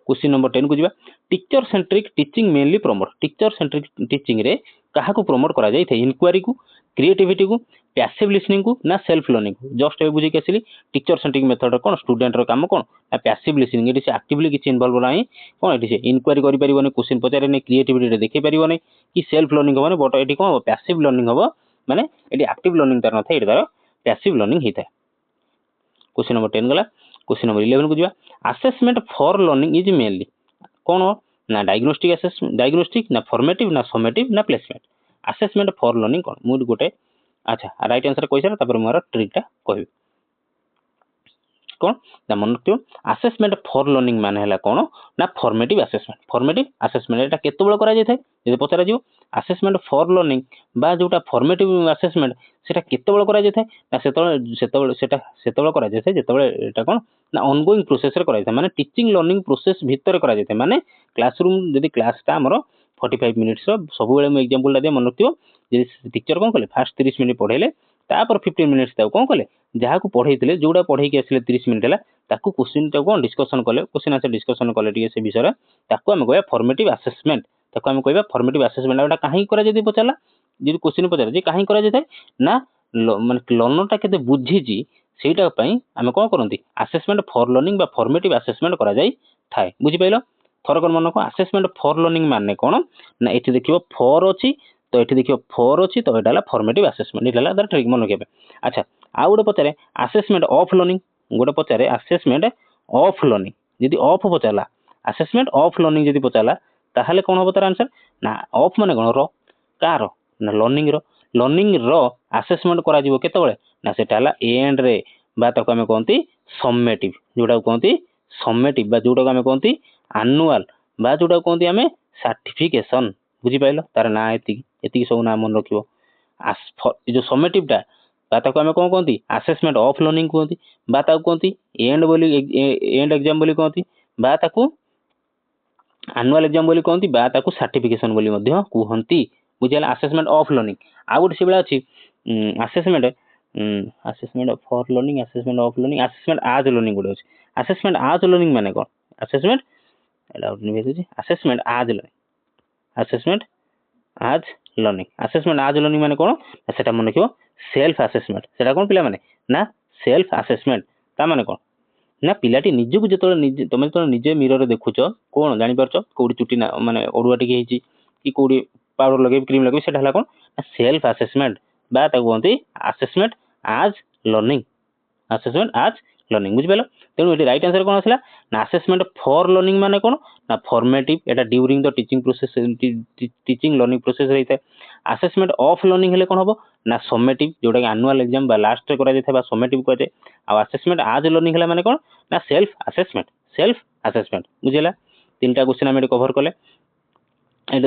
क्वेश्चन नंबर 10 को जीवा teacher centric teaching mainly promote teacher centric teaching रे काहा को प्रमोट करा जाय थे इंक्वायरी को क्रिएटिविटी को पैसिव लिसनिंग को ना सेल्फ लर्निंग को जस्ट ए बुझी के आसिली टीचर सेंट्रिक मेथड कोन स्टूडेंट रो काम कोन ना पैसिव लिसनिंग एटी से एक्टिवली किछ इन्वॉल्व नाही कोन एटी से इंक्वायरी करि परिबो नै क्वेश्चन पचारे नै क्रिएटिविटी रे देखै परिबो नै कि सेल्फ लर्निंग हो नै but eighty cone passive learning हो माने एटी एक्टिव लर्निंग तार न थाए एटी तार पैसिव लर्निंग हिता क्वेश्चन नंबर 10 गला क्वेश्चन नंबर 11 को जीवा assessment for learning is mainly कोन ना डायग्नोस्टिक ना फॉर्मेटिव ना समेटिव ना प्लेसमेंट असेसमेंट फॉर लर्निंग कोन मु गोटे अच्छा राइट आंसर कहि सारा तापर मोर ट्रिक टा कहबी कोन ना मन रखियो असेसमेंट फॉर लर्निंग माने हला कोन ना फॉर्मेटिव असेसमेंट एटा केते बेला करा जाय थाए जे पचरा जिवो असेसमेंट फॉर लर्निंग बा जोटा फॉर्मेटिव असेसमेंट सेटा केते बेला करा जाय थाए ना सेते बेला करा जाय थाए जेते एटा कोन ना ऑनगोइंग प्रोसेस रे करा जाय थाए माने टीचिंग लर्निंग प्रोसेस भीतर करा जाय थाए माने क्लासरूम जदी क्लास ता हमरो 45 मिनिट्स रो सब बेले हम एग्जांपल ला दे मन रखियो जे टीचर कोन कले फर्स्ट 30 मिनिट पढेले तापर 15 मिनिट्स ताऊ कोन कले जहा को पढैतिले जोडा पढै के आसिले 30 मिनिट हला ताकू क्वेश्चन ता कोन डिस्कशन कले क्वेश्चन आंसर डिस्कशन कले टिके से विषय ताकू हम कहया फॉर्मेटिव असेसमेंट ताकू हम कहबा फॉर्मेटिव असेसमेंट एटा काहे करा जदी पचाला जदी क्वेश्चन पचाला जे काहे करा जथे ना माने लर्नर ता केते बुझी जी सेटा पई हम कोन करंती असेसमेंट फॉर लर्निंग बा फॉर्मेटिव असेसमेंट करा जाई थाए बुझी पाइलो थरकर मन को असेसमेंट फॉर लर्निंग माने कोन ना एठी देखियो फॉर अछि तो एठी देखियो फॉर अछि तो एटा formative assessment Etah the trick मन केबे अच्छा आ गोटे पचारे असेसमेंट ऑफ लर्निंग गोटे पचारे असेसमेंट ऑफ लर्निंग जदी ऑफ पचाला असेसमेंट ऑफ लर्निंग जदी पचाला ताहाले कोन हो तार आंसर ना ऑफ माने कोन रो कार ना लर्निंग रो असेसमेंट करा जिवो केते बेले ना सेटा हला एंड रे बा तको हम कोनती समेटिव जोडा कोनती समेटिव बा जोडा हम कोनती एनुअल बा जोडा कोनती हमें सर्टिफिकेशन बुझी पाइलो तार ना एती सब ना मन रखियो जो समेटिव टा बा ताको आमे कोन कहंती असेसमेंट ऑफ लर्निंग कहंती बा ताको कहंती एंड एग्जाम बोली कहंती बा ताको एनुअल एग्जाम बोली कहंती बा ताको सर्टिफिकेशन बोली मध्य कहंती बुझिला असेसमेंट ऑफ लर्निंग आ गुटे से बेला अछि assessment assessment for learning assessment of learning assessment as learning गुटे अछि असेसमेंट आज लर्निंग माने कोन असेसमेंट एला निवेश अछि assessment as learning assessment as learning assessment as learning माने कोन सेटा मन रखियो सेल्फ असेसमेंट सेटा कोन पिला माने ना सेल्फ असेसमेंट ता माने कोन ना पिलाटी निजକୁ ଯେତେବେଳେ ନିଜେ ତମେ ଯେତେବେଳେ ନିଜେ ମିରରରେ ଦେଖୁଛ କଣ ଜାଣିପାରୁଛ କୋଉଠି ଚୁଟି ନା ମାନେ ଅଡୁଆ ଟିକେ ହେଇଛି କି କୋଉଠି ପାଉଡର ଲଗେଇବି କ୍ରିମ ଲଗେଇବି ସେଟା ହେଲା କଣ ସେଲ୍ଫ ଆସେସମେଣ୍ଟ ବା ତାକୁ କୁହନ୍ତି ଆସେସମେଣ୍ଟ ଆଜ ଲର୍ନିଂ असेसमेंट आज लर्निंग बुझिपाल तेणु ये राइट आंसर कौन आसला ना असेसमेंट फॉर लर्निंग माने कौन ना formative Etah during the teaching process teaching learning process रही है असेसमेंट ऑफ लर्निंग हेले कौन हम ना समेटिव जोटा कि एनुअल एग्जाम बा लास्ट रे करा जाय समेटिव कहे आ असेसमेंट आज लर्निंग हेला माने कौन ना सेल्फ असेसमेंट बुझिला तीनटा क्वेश्चन हम कवर कले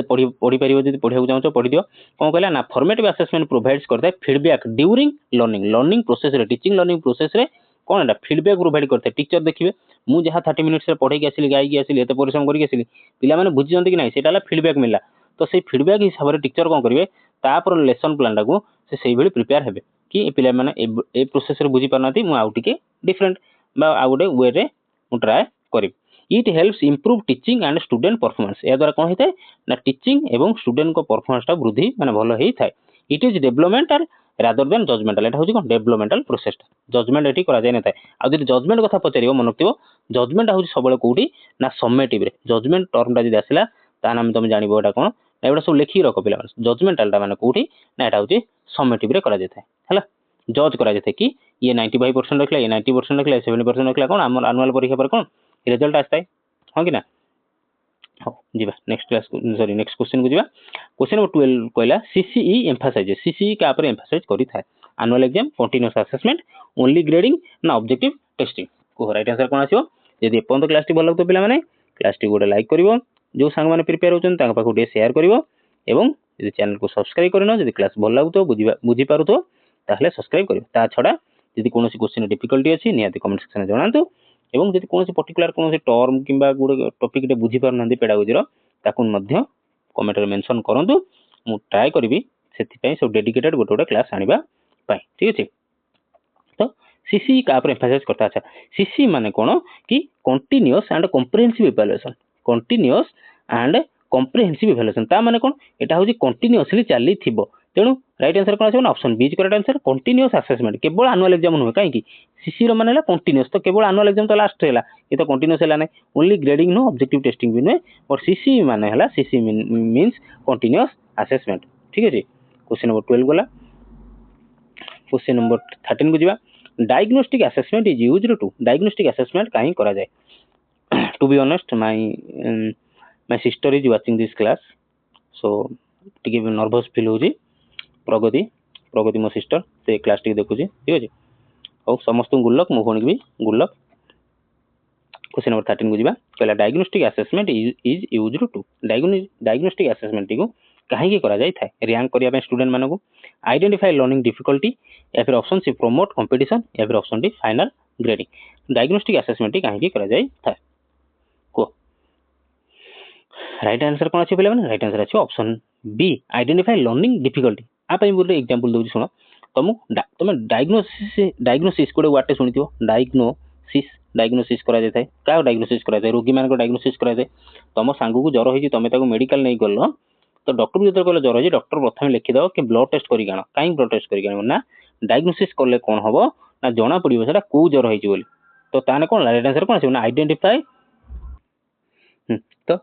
पढ़ी पार जब पढ़ा चाहो पढ़ी दियो कौन कहला ना फॉर्मेटिव असेसमेंट प्रोवाइड्स करता है फीडबैक ड्यूरिंग लर्निंग प्रोसेस रे टीचिंग लर्निंग प्रोसेस रे कौन एटा फीडबैक प्रोवाइड करता है टीचर देखिए मु जहाँ 30 मिनिट्स पढ़े आसली गाई आसली एत परिश्रम करके आसली पे बुझी कि ना से फीडबैक मिला तो से फीडबैक हिसाब से टीचर कौन करेंगे तापर लेसन प्लान टाक से प्रिपेयर हे कि पे ए प्रोसेस बुझी पारना आउ टे डिफरेंट आउ गोटे वे रे ट्राए करी it helps improve teaching and student performance या द्वारा कौन होता है ना टीचिंग एवं स्टूडेंट को परफॉर्मेंस टा वृद्धि माने भलो हेई थाए it is developmental rather than judgmental एटा होची कोन डेवलपमेंटल प्रोसेस जजमेंट एटी करा जाय नथाय आ जदि जजमेंट कथा पचारियो मन रखियो जजमेंट होची सबले कोठी ना समेटिव रे जजमेंट टर्म टा जदि आसिला ता नाम तुम जानिबो एटा कोन एबडा सब लेखि रखो पिला जजमेंटल टा माने कोठी ना एटा होची समेटिव रे करा जाय थाए हला जज करा जाय थाए कि ये 95% रखला ये 90% रखला 70% रखला कोन हमर एनुअल परीक्षा पर कोन रिजल्ट आस्ताय हां कि ना हाँ जीवा next class sorry next question को जीवा क्वेश्चन नंबर 12 कहला सीसीई एम्फासाइज सीसीई का पर एम्फासाइज करी था annual exam continuous assessment only grading ना ऑब्जेक्टिव टेस्टिंग को राइट आंसर कोन आसीबो यदि एपन क्लास टी भल लागतो पिला माने क्लास टी गोटे लाइक करिवो जो संग माने प्रिपेयर होचन ताका पाखु डे शेयर करिवो एवं यदि चैनल को सब्सक्राइब करिनो यदि क्लास भल लागतो बुझी पारुतो ताहले सब्सक्राइब करिवो ता छडा यदि कोनोसी क्वेश्चन डिफिकल्टी अछि निहाती कमेंट सेक्शन में जणांतु एवं जदि कोनोसी पर्टिकुलर कोनोसी टर्म किंबा गुडे टॉपिक टे बुझी पार नंदी पेडागोजी रो ताकू मध्य कमेंट रे मेंशन करंतु मु ट्राई करबी सेति पई सब डेडिकेटेड गोटे गोटे क्लास आनिबा पई ठीक अछि तो सीसी का पर एम्फासाइज करता अच्छा सीसी माने कोन कि continuous and comprehensive evaluation continuous and comprehensive evaluation ता माने कोन एटा होची कंटीन्यूअसली चाली थिबो तेणु राइट आंसर कोन आछो option B is correct answer continuous assessment केवल एनुअल एग्जाम नुहे काहे कि सीसी रो माने कंटीन्यूअस तो केवल एनुअल एग्जाम तो लास्ट हैला ये तो कंटीन्यूअस हैला नै only grading no objective testing भी नै और सीसी माने हैला सीसी मींस कंटीन्यूअस असेसमेंट ठीक है जी क्वेश्चन नंबर 12 गला क्वेश्चन नंबर 13 को जीवा diagnostic assessment is used to diagnostic assessment काहे करा जाय to be honest my sister is watching this class so टिके नर्वस फील होजी प्रगति मो सिस्टर से क्लास टिके देखुची ठीक अछि और समस्त गुड लक मो भणी भी गुड लक क्वेश्चन नंबर 13 को जीवा कहला diagnostic assessment is used to diagnostic assessment को काहे की करा जाय थाए रैंक करिया पे स्टूडेंट मानको आइडेंटिफाई लर्निंग डिफिकल्टी या फिर ऑप्शन सी प्रमोट कंपटीशन या फिर option D final grading diagnostic assessment काहे की करा जाय थाए को राइट आंसर कोन अछि पहिले माने राइट आंसर अछि option B identify learning difficulty आ पई बोले एग्जांपल दोची सुनो तुम डायग्नोसिस कोडे वाटे सुनिथियो डायग्नोसिस करा जाय थाए का डायग्नोसिस करा जाय रोगी मान को डायग्नोसिस करा जाय तुम सांगू को जरो होई तमे ताको मेडिकल नै गलो तो डॉक्टर जतो कहले जरो होई डॉक्टर प्रथम लिखि दो कि ब्लड टेस्ट करि गाणो काई ब्लड टेस्ट करि गाणो ना डायग्नोसिस करले कोन हबो ना जणा पडिबो सेटा को जरो होई बोली तो ताने कोन राइट आंसर कोन छै ना आइडेंटिफाई तो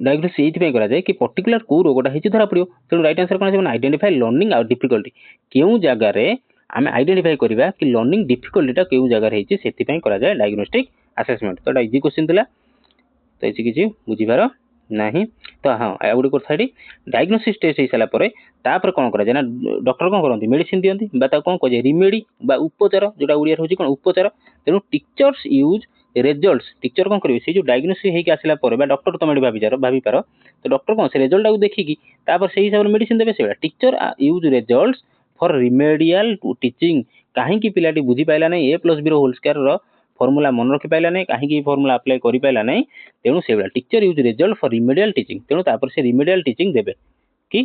डायग्नोसिस एथि करा जाए कि पर्टिकुलर को रोगटा हेछि धरा पड़ियो तेणु राइट आंसर कोन छै ना आइडेंटिफाई लर्निंग और डिफिकल्टी केउ जगह रे आमे आइडेंटिफाई करबा कि लर्निंग डिफिकल्टीटा केउ जगह रे हेछि सेति पई करा जाए डायग्नोस्टिक असेसमेंट तो एटा इजी क्वेश्चन दिला तो एछि किछि बुझी पारो नाही तो हां आ गुडी कोन साइड डायग्नोसिस टेस्ट हे साला परे तापर कोन करा जाए ना डॉक्टर कोन करंती मेडिसिन दियंती बा ता कोन कजे रिमेडी बा उपचार जोटा उडिया होछि कोन उपचार तेणु टीचर्स यूज रिजल्ट्स टीचर कोन करबे से जो डायग्नोसिस हे के आसिला परे बा डॉक्टर तमे भाबी पारो तो डॉक्टर कोन से रिजल्ट आ देखि कि तापर से हिसाब रे मेडिसिन देबे सेबा teacher use results for remedial teaching कहीं पिलाटी बुझी पाइला नहीं ए plus B whole square rho formula मन रखी पाइला नहीं कहीं फॉर्मूला अप्लाई करि पाइला नहीं तेणु से teacher use result for remedial teaching तेणु तापर से रिमेडियल टीचिंग देबे कि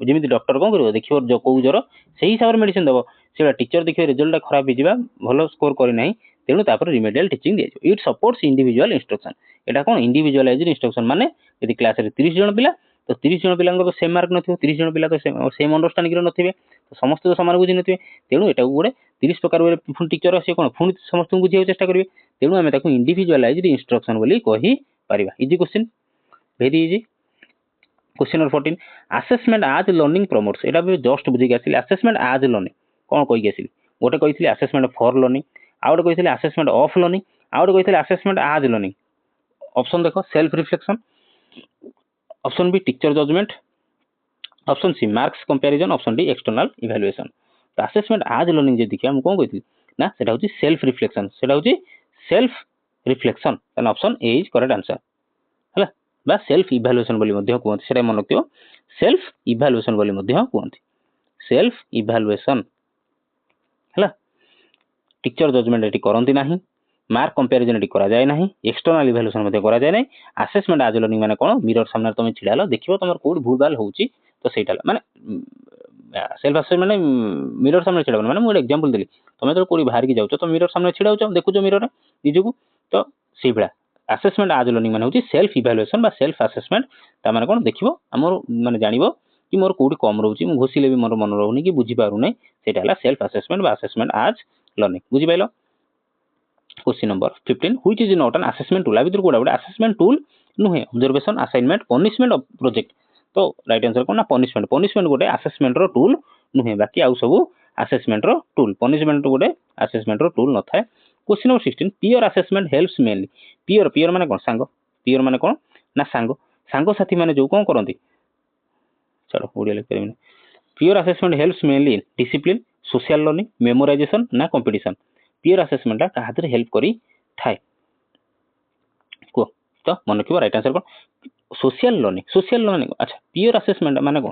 जमी डॉक्टर कौन कर देखिए जो कौ ज्वर से हिसाब से मेडिसिन दब से टीचर देखिए रिजल्ट खराब हो भल स्कोर करना तेणु तापर रिमेडियल टीचिंग दिया इट सपोर्ट्स इंडिविजुअल इंस्ट्रक्शन एटा कौन इंडिविजुअलाइज्ड इंस्ट्रक्शन माने यदि क्लास रे 30 जन पिला तो 30 जन पिला तो सेम मार्क नथिबो 30 जन पिला तो सेम अंडरस्टैंडिंग नथिबे तो समस्त तो समान बुझी नथिबे तेणु एटा गोटे 30 प्रकार टीचर आसी कौन पुणी समस्त बुझे चेष्टा करेंगे तेणु आम इंडिविजुअलाइज्ड इंस्ट्रक्शन बोली कहि परिबा easy question very easy question number 14 assessment as learning promotes एटा भी जस्ट बुझी आसिली असेसमेंट आज लर्निंग कौन कहि आसिली गोटे कहि असेसमेंट फॉर लर्निंग आ गोटे कहि असेसमेंट ऑफ लर्निंग आ गोटे कहि असेसमेंट आज लर्निंग ऑप्शन देखो self reflection option B teacher judgement option C marks comparison option D external evaluation तो असेसमेंट आज लर्निंग जे देखिए हम कौन कहि ना सेटा होची सेल्फ रिफ्लेक्शन सेटा होची self reflection and option A is correct answer हला बा सेल्फ इवैल्यूएशन बोली मध्य कहते सेटा मन रखियो सेल्फ इवैल्यूएशन बोली मध्य कहते सेल्फ इवैल्यूएशन हला टीचर जजमेंट एटी करंती नाही मार्क कंपैरिजन एटी करा जाय नाही एक्सटर्नल इवैल्यूएशन मध्ये करा जाय नाही असेसमेंट आज लर्निंग माने कोन मिरर सामने तुम छिडालो देखिबो तमर कोड भूल भाल होउची तो सेटा माने सेल्फ असेसमेंट माने मिरर सामने छिडाबो माने मु एग्जांपल देली तुम तो कोडी बाहर की जाउचो तो मिरर सामने छिडाउचो देखुचो मिरर रे निजको तो सेही भला असेसमेंट आज लर्निंग माने होची सेल्फ इवैल्यूएशन बा सेल्फ असेसमेंट ता माने कोन देखिबो हमर माने जानिबो कि मोर कोडी कम रहउची मु घोसिले भी मोर मन रहउनी कि बुझी पारु नै सेटा हला सेल्फ असेसमेंट बा असेसमेंट आज लर्निंग बुझी pilo question number 15 which is not an assessment tool अभी कोडा कोडा असेसमेंट टूल नुहे observation assignment punishment of project तो राइट आंसर कोन ना पनिशमेंट पनिशमेंट गोटे असेसमेंट रो टूल नुहे बाकी आउ सब असेसमेंट रो टूल पनिशमेंट गोटे असेसमेंट रो टूल न थाए क्वेश्चन नंबर 16 पियर असेसमेंट हेल्प्स मेनली पियर पियर माने कोन सांगो पियर माने कोन ना सांगो सांगो साथी माने जो कोन करंती चलो ओडिया लिख परबिनी peer assessment helps mainly in discipline social learning memorization ना कंपटीशन पियर असेसमेंट का हाथ हेल्प करी थाए को तो मन रखिबो राइट आंसर कोन सोशल लर्निंग अच्छा पियर असेसमेंट माने कोन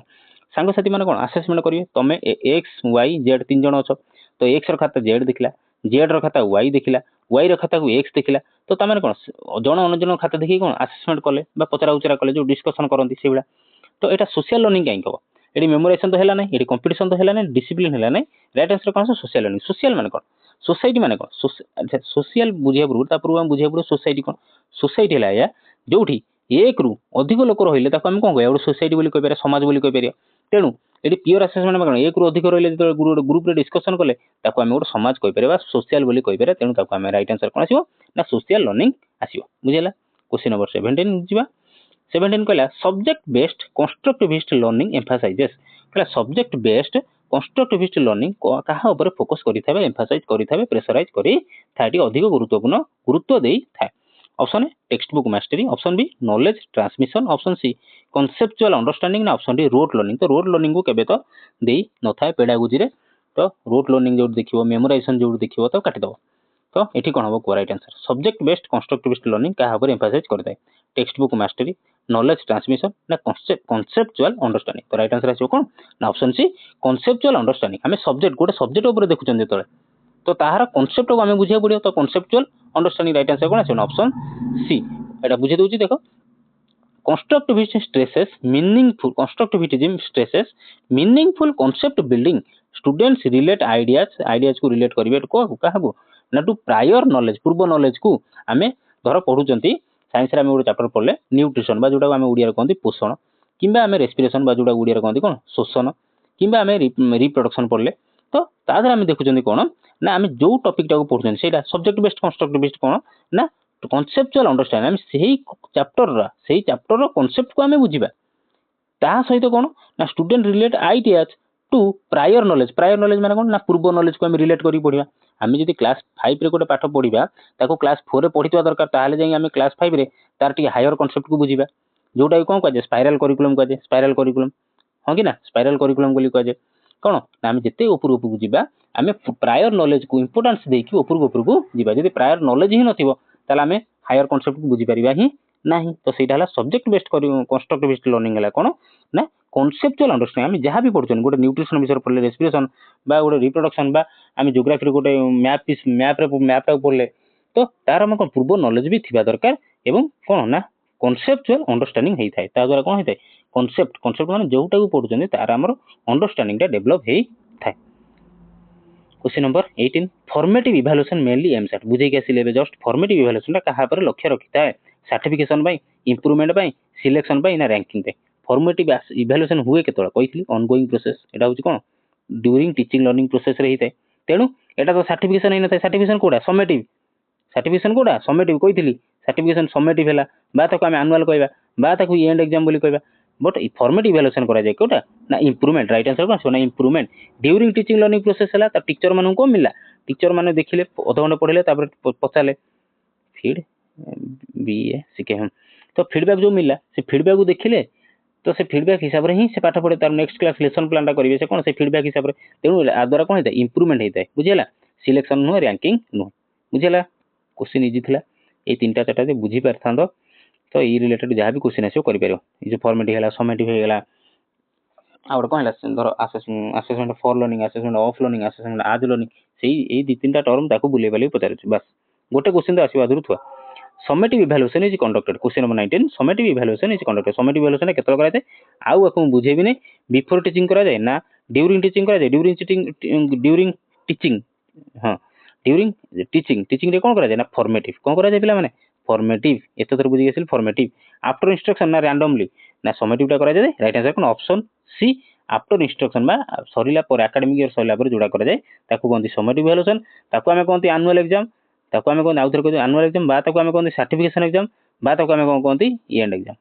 सांगो साथी माने कोन असेसमेंट करिवे तमे एक्स वाई जेड तीन जण अछो तो एक्स रो खाता जेड देखिला जेड रो खाता वाई देखिला वाई रो खाता को एक्स देखिला तो तमाने कोन जण अनजण खाता देखि कोन असेसमेंट कले बा पचरा उचरा कले जो डिस्कशन करंती सेबिला तो एटा सोशल लर्निंग काई कहबो एडी मेमोराइजेशन तो हैला नै एडी कंपटीशन तो हैला नै डिसिप्लिन हैला नै राइट आंसर कोन सोशल लर्निंग सोशल माने कोन सोसाइटी माने कोन अच्छा सोशल बुझिया पुरु ता पुरु हम बुझिया पुरु सोसाइटी कोन सोसाइटी हैला या जोठी एक रु अधिक लोक रहिले ताको हम कोन कहया सोसाइटी बोली कहि पारे समाज बोली कहि पारे तेणु एडी पियर असेसमेंट माने कोन एक रु अधिक रहिले जो ग्रुप रे डिस्कशन कले ताको हम गोटे समाज कहि पारे बा सोशल बोली कहि पारे तेणु ताको हम राइट आंसर कोन आसीबो ना सोशल लर्निंग आसीबो बुझिला क्वेश्चन नंबर 17 जिबा 17 कहला सब्जेक्ट बेस्ड कंस्ट्रक्टिविस्ट लर्निंग एम्फासाइजेस कहला सब्जेक्ट बेस्ड कंस्ट्रक्टिविस्ट लर्निंग कहा ऊपर फोकस करि थाबे एम्फासाइज करि थाबे प्रेशराइज करि थाटी अधिक गुरुत्वपूर्ण गुरुत्व देई थाए option A textbook mastery option B knowledge transmission option C conceptual understanding ना ऑप्शन डी रोट लर्निंग तो रोट लर्निंग को केबे तो देई न थाए पेडागोजी रे तो रोट लर्निंग जो देखिबो मेमोराइजेशन जो देखिबो तो काटि दबो तो एठी कोन हबो right answer subject based constructivist learning कहा ऊपर एम्फासाइज करताय text book mastery knowledge transmission ना कॉन्सेप्चुअल अंडरस्टैंडिंग तो राइट आंसर आसीबो कोन ना ऑप्शन सी कॉन्सेप्चुअल अंडरस्टैंडिंग हमें सब्जेक्ट गोटे सब्जेक्ट ऊपर देखुचन जेतले तो ताहार कॉन्सेप्ट को हमें बुझिया पड़ियो तो कॉन्सेप्चुअल अंडरस्टैंडिंग राइट आंसर कोन आसीबो ऑप्शन सी एटा बुझे दोची देखो constructivist stresses meaningful constructivism stresses meaningful concept building students relate ideas को relate करिवे को काहबो ना टू प्रायर नॉलेज पूर्व नॉलेज को हमें धर पढुचंती साइंस रे हमें गोटे चैप्टर पढले न्यूट्रिशन बा जोटा हमें ओडिया रे कहंती पोषण किबा हमें रेस्पिरेशन बा जोटा ओडिया रे कहंती कोन श्वसन किबा हमें रिप्रोडक्शन पढले तो तादर हमें देखुचंती कोन ना हमें जो टॉपिक टाको पढुचंती सेटा सब्जेक्ट बेस्ड कंस्ट्रक्टिविस्ट कोन ना कॉन्सेप्चुअल अंडरस्टैंडिंग हम सही चैप्टर रो कॉन्सेप्ट को हमें बुझिबा ता सहित कोन ना student relate ideas to prior knowledge माने कोन ना पूर्व नॉलेज को हम रिलेट करी पढिबा हमें जदी क्लास 5 रे गोटे पाठ पढिबा ताको क्लास 4 रे पढितवा दरकार ताले जाई हमें क्लास 5 रे तार टी हायर कॉन्सेप्ट को बुझिबा जोटा कोन कहजे स्पाइरल करिकुलम हां कि ना स्पाइरल करिकुलम बोली कहजे कोन ना हम जते ऊपर ऊपर बुझिबा हमें प्रायर नॉलेज को इंपोर्टेंस देकी ऊपर को जिबा जदी प्रायर नॉलेज ही नथिबो ताले हमें हायर कॉन्सेप्ट को बुझी परिबा ही नाही तो सेटा हला सब्जेक्ट बेस्ड कंस्ट्रक्टिविस्ट लर्निंग हला कोन ना कनसेप्चुअल अंडरस्टैंडिंग आम जहाँ भी पढ़ुन गोटे न्यूट्रिशन विषय पढ़ले रेस्पिरेशन बा गोटे रिप्रोडक्शन बा आम जोग्राफी गोटे मैपटा पढ़ले तो तार आम कौन पूर्व नॉलेज भी थिबा दरकार एवं कौन ना कनसेप्चुअल अंडरस्टैंडिंग होता है ता द्वारा कौन होता है कनसेप्ट माने जोटा को पढ़ुन तार आमर अंडरस्टैंडिंग डेभलप होता है। Question number 18 formative evaluation mainly aims at बुझे के आसिले जस्ट फॉर्मेटिव इवैल्यूएशन कहा पर लक्ष्य रखिता है certification by improvement by selection by ना रैंकिंग बाय फॉर्मेटिव इवैल्यूएशन हुए केतला कहितली ऑनगोइंग प्रोसेस एटा होची कोन ड्यूरिंग टीचिंग लर्निंग प्रोसेस रे हिते तेनु एटा तो सर्टिफिकेशन नै नथाय सर्टिफिकेशन कोडा समेटिव सर्टिफिकेशन कोडा समेटिव कहितली सर्टिफिकेशन समेटिव हैला बा ताको हम एनुअल कहबा बा ताको एंड एग्जाम बोली कहबा बट फॉर्मेटिव इवैल्यूएशन करा जाय कोटा ना इंप्रूवमेंट राइट आंसर कोन ना improvement during teaching learning process हैला त टीचर मानु को मिला टीचर माने देखिले अध घंटे पढ़िले तापर पचाले फीड बीए सीके हम तो फीडबैक जो मिला से फीडबैक को देखिले तो से फीडबैक हिसाब रे ही से पाठ पढ़े तार नेक्स्ट क्लास लेसन प्लान टा करिवे से कोन से फीडबैक हिसाब रे तेनु आ द्वारा कोन हेता इंप्रूवमेंट हेता बुझिला सिलेक्शन नो रैंकिंग नो बुझिला क्वेश्चन इजी थिला ए तीनटा चारटा जे बुझी परथांदो तो ई रिलेटेड जहाँ भी क्वेश्चन आसो करि परियो ई जो फॉर्मेटिव हैला समेटिव हेला आउट कोन हैला धर assessment for learning assessment of learning assessment as learning सेही ए दी तीनटा टर्म ताको बुले बाली पचारु बस गोटे क्वेश्चन तो आसीबा आदरु थुआ summative evaluation is conducted question number 19 summative evaluation is conducted summative evaluation केतल करा जाय आउ आपको बुझेबी नै बिफोर टीचिंग करा जाय ना ड्यूरिंग टीचिंग करा जाय ड्यूरिंग टीचिंग हां ड्यूरिंग टीचिंग रे कोन करा जाय ना फॉर्मेटिव कोन करा जाय पिला माने फॉर्मेटिव एतो तर बुझी गेसिल फॉर्मेटिव आफ्टर इंस्ट्रक्शन ना रैंडमली ना समेटिव टा करा जाय राइट आंसर कोन ऑप्शन सी आफ्टर इंस्ट्रक्शन बा सरीला पर एकेडमिक ईयर सरीला पर जोडा करा जाय ताको कोनती समेटिव इवैल्यूएशन ताको हमें कोनती एनुअल एग्जाम ताको हमें कोन आउथर को एनुअल एग्जाम बा ताको हमें कोन सर्टिफिकेशन एग्जाम बा ताको हमें कोन कोनती एंड एग्जाम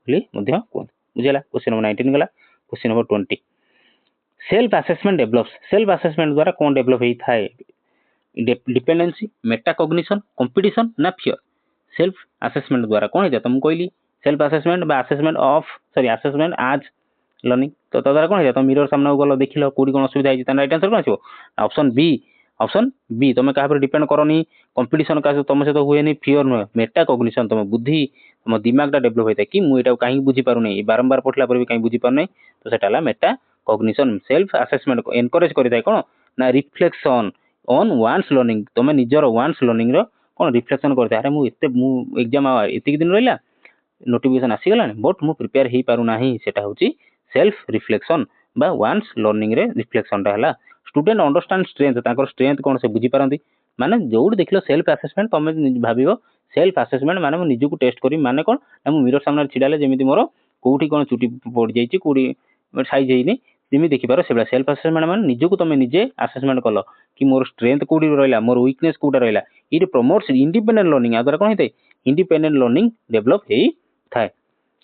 बोली मध्य कोन बुझिला क्वेश्चन नंबर 19 गला question number 20 self assessment develops self assessment द्वारा कोन डेवलप होई थाए डिपेंडेंसी मेटा कॉग्निशन कंपटीशन ना फियर सेल्फ असेसमेंट द्वारा कोन हेता तुम कहली सेल्फ असेसमेंट बा assessment of sorry assessment as learning तो द्वारा कोन हेता तुम मिरर सामने गलो देखिलो कोडी कोन असुविधा है राइट आंसर कोन आछो ऑप्शन बी तुम कहा पर डिपेंड करनी कंपटीशन का तुम सहित हुए नहीं फियर नुहे मेटा कॉग्निशन तुम बुद्धि तुम दिमाग टा डेवलप होता है कि मुझे कहीं बुझी पार नहीं बारंबार पढ़ला पर भी कहीं बुझी पार नहीं तो सेटा Meta cognition self assessment encourage करता है कौन ना रिफ्लेक्शन ऑन वान्स लर्निंग तुम निजर वान्स लर्निंग रो कौन रिफ्लेक्शन करता है अरे मुझे एग्जाम एतिक दिन रहा नोटिफिकेशन आसीगला बट मु प्रिपेयर हो पार ना सेटा होची सेल्फ रिफ्लेक्शन बा वान्स लर्निंग रे रिफ्लेक्शन टा हला स्टूडेंट अंडरस्टैंड स्ट्रेंथ ताकर स्ट्रेंथ कौन से बुझी पारंती माने जो देखिलो सेल्फ असेसमेंट तुम भाबिबो सेल्फ असेसमेंट माने निज को टेस्ट करी माने कौन मु मिरर सामने छिडाले जेमिति मोर कोठी कौन चुटी पड़ जाइछि कोडी साइज हेइनी तुम देखि पारो सेबला सेल्फ असेसमेंट माने निज को तुम निजे असेसमेंट कलो कि मोर स्ट्रेंथ कोडी रहला मोर वीकनेस कोडा रहला इट प्रमोट्स इंडिपेंडेंट लर्निंग आ द्वारा कोन हेते इंडिपेंडेंट लर्निंग डेवलप हेई थाए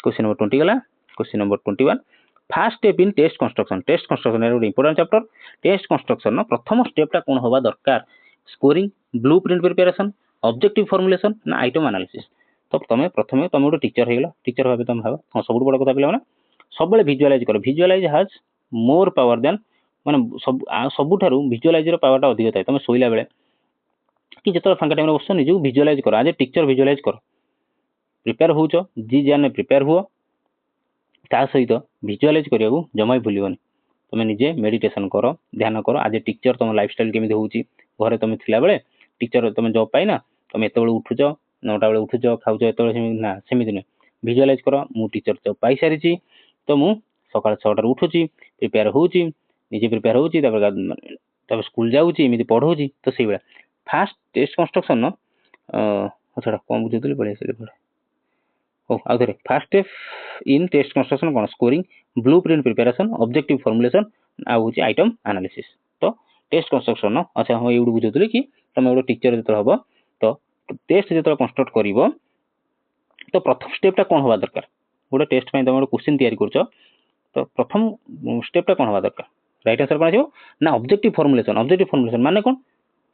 क्वेश्चन नंबर 20 गला question number 21 first step in test construction एटा इंपोर्टेंट चैप्टर टेस्ट कंस्ट्रक्शन प्रथम स्टेपटा कोन होबा दरकार scoring blueprint preparation objective formulation ना आइटम एनालिसिस तो तुम प्रथम तुम गोटे टीचर हो टीचर भाव तुम भाव हाँ सब बड़ कथा पे सब भिजुआलाइज कर भिजुआलाइज हाज मोर पावर देन माने सबुठारु भिजुआलाइज पावरटा अधिक थाए तुम शोला बेले कि जिते फांका टाइम बस निज भिजुआलाइज कर आज टीचर भिजुआलाइज कर प्रिपेयर हो जी जाने प्रिपेयर हुआ ता सहित भिजुआलाइज करिया जमा भूलनी तुम निजे मेडिटेशन कर ध्यान कर आज टीचर तुम लाइफस्टाइल केमी होची घरे तुम थिला बेले टीचर तुम जॉब पाइना तुम एत उठुच 9टा बेले उठुच खाऊच एत ना सेमिति नुहे भिजुआलाइज कर मु टीचर जॉब पाई सारी तो मु सकाळ 6टा उठुची प्रिपेयर होची निजे प्रिपेयर होची तब स्कूल जाऊची एमिति पढ़ौची तो सेही बेला फास्ट टेस्ट कंस्ट्रक्शन छड़ा कौन बुझुतली पढ़े से पढ़े ओ आउथरे first step in test construction कोन scoring blueprint preparation objective formulation आ होची आइटम एनालिसिस तो टेस्ट कंस्ट्रक्शन अच्छा हम एउड बुझुतली कि तुम एउड टीचर जतो हबो तो टेस्ट जतो कंस्ट्रक्ट करिवो तो प्रथम स्टेपटा कोन होबा दरकार गोटे टेस्ट पई तुम क्वेश्चन तैयारी करछो तो प्रथम स्टेपटा कोन होबा दरकार राइट आंसर कोन आछो ना ऑब्जेक्टिव फॉर्मुलेशन माने कोन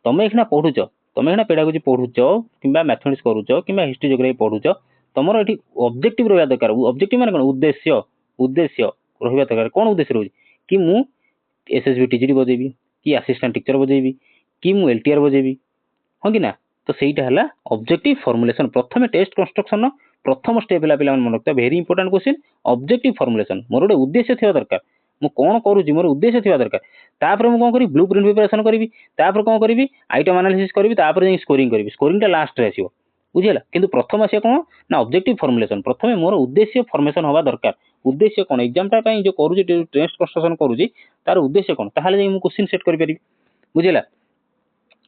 तुम एखना पढुचो तुम एखना पेडागोजी पढुचो किबा मैथमेटिक्स करूचो किबा हिस्ट्री ज्योग्राफी पढुचो तुमर एठी ऑब्जेक्टिव रहबा दरकार ऑब्जेक्टिव माने कोन उद्देश्य रहबा दरकार कोन उद्देश्य रहउची कि मु एसएसबी टीजीडी बजेबी कि असिस्टेंट टीचर बजेबी कि मु एलटीआर बजेबी हां कि ना तो सेईटा हला ऑब्जेक्टिव फॉर्मुलेशन प्रथमे टेस्ट कंस्ट्रक्शन प्रथम स्टेप है पे मन रखता very important question objective formulation मोर गोटे उद्देश्य थी दरकार मु कौन करूँ मोर उद्देश्य थी दरकार तापर मुझे कौन करी ब्लू प्रिंट प्रिपरेशन करी तापर कौन करी आइटम एनालिसिस करी तापर स्कोरिंग करी स्कोरिंग लास्ट रे आसो बुझीला किंतु प्रथम आसिया कौन ना ऑब्जेक्टिव फॉर्मुलेशन प्रथम मोर उद्देश्य फॉर्मेशन हवा दरकार उद्देश्य कौन एग्जामटा जो करूँ टेस्ट कंस्ट्रक्शन करूँ तार उद्देश्य कौन ताहले मुझे क्वेश्चन सेट कर पारि बुझीला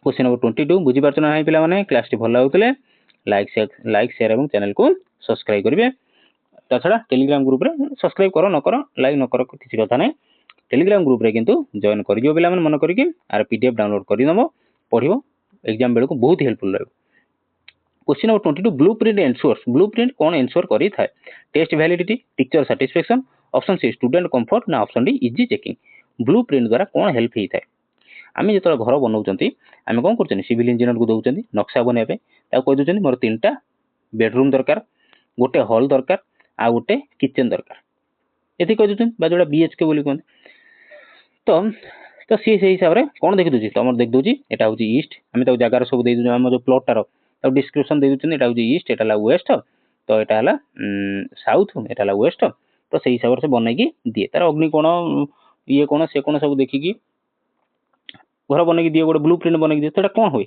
क्वेश्चन नंबर 22 बुझी पारछ ना पिला माने क्लास टी भल लागुतले लाइक शेयर एवं चैनल को सब्सक्राइब करिवे ता छड़ा टेलीग्राम ग्रुप रे सब्सक्राइब करो न करो लाइक न करो किसी कथा नहीं टेलीग्राम ग्रुप रे किंतु जॉइन कर दियो पिला माने मन करिके आर पीडीएफ डाउनलोड करि दमो पढिबो एग्जाम बेल को बहुत हेल्पफुल रहबो question number 22 blueprint ensures blueprint कौन एंश्योर करी थाए test validity teacher satisfaction option C student comfort ना option D easy checking blueprint द्वारा कौन हेल्प ही थाए आम जो घर बनाऊँ आम कौन कर सिविल इंजीनियर को दौरान नक्शा बनवाई कह दूसरी मोर 3टा बेडरूम दरकार गोटे हॉल दरकार आ गोटे किचन दरकार ये कह दूसरी जोड़ा बीएचके बोली कहते तो तो सी से हिसाब से कौन देखी दूसरी तुम देख दूसरी यहाँ हूँ ईस्ट आम जगार सब दे आम जो प्लॉटार डिस्क्रिप्शन दे दूसरी यहाँ हूँ ईस्ट यहाँ वेस्ट तो यहाँ है साउथ यहाँ वेस्ट तो से हिसाब से बनईकी दिए तार अग्निकोण ये कौन से कौन सब देखिकी घर बनई दिए गोटे ब्लू प्रिंट बनई दिए तो कौन हुए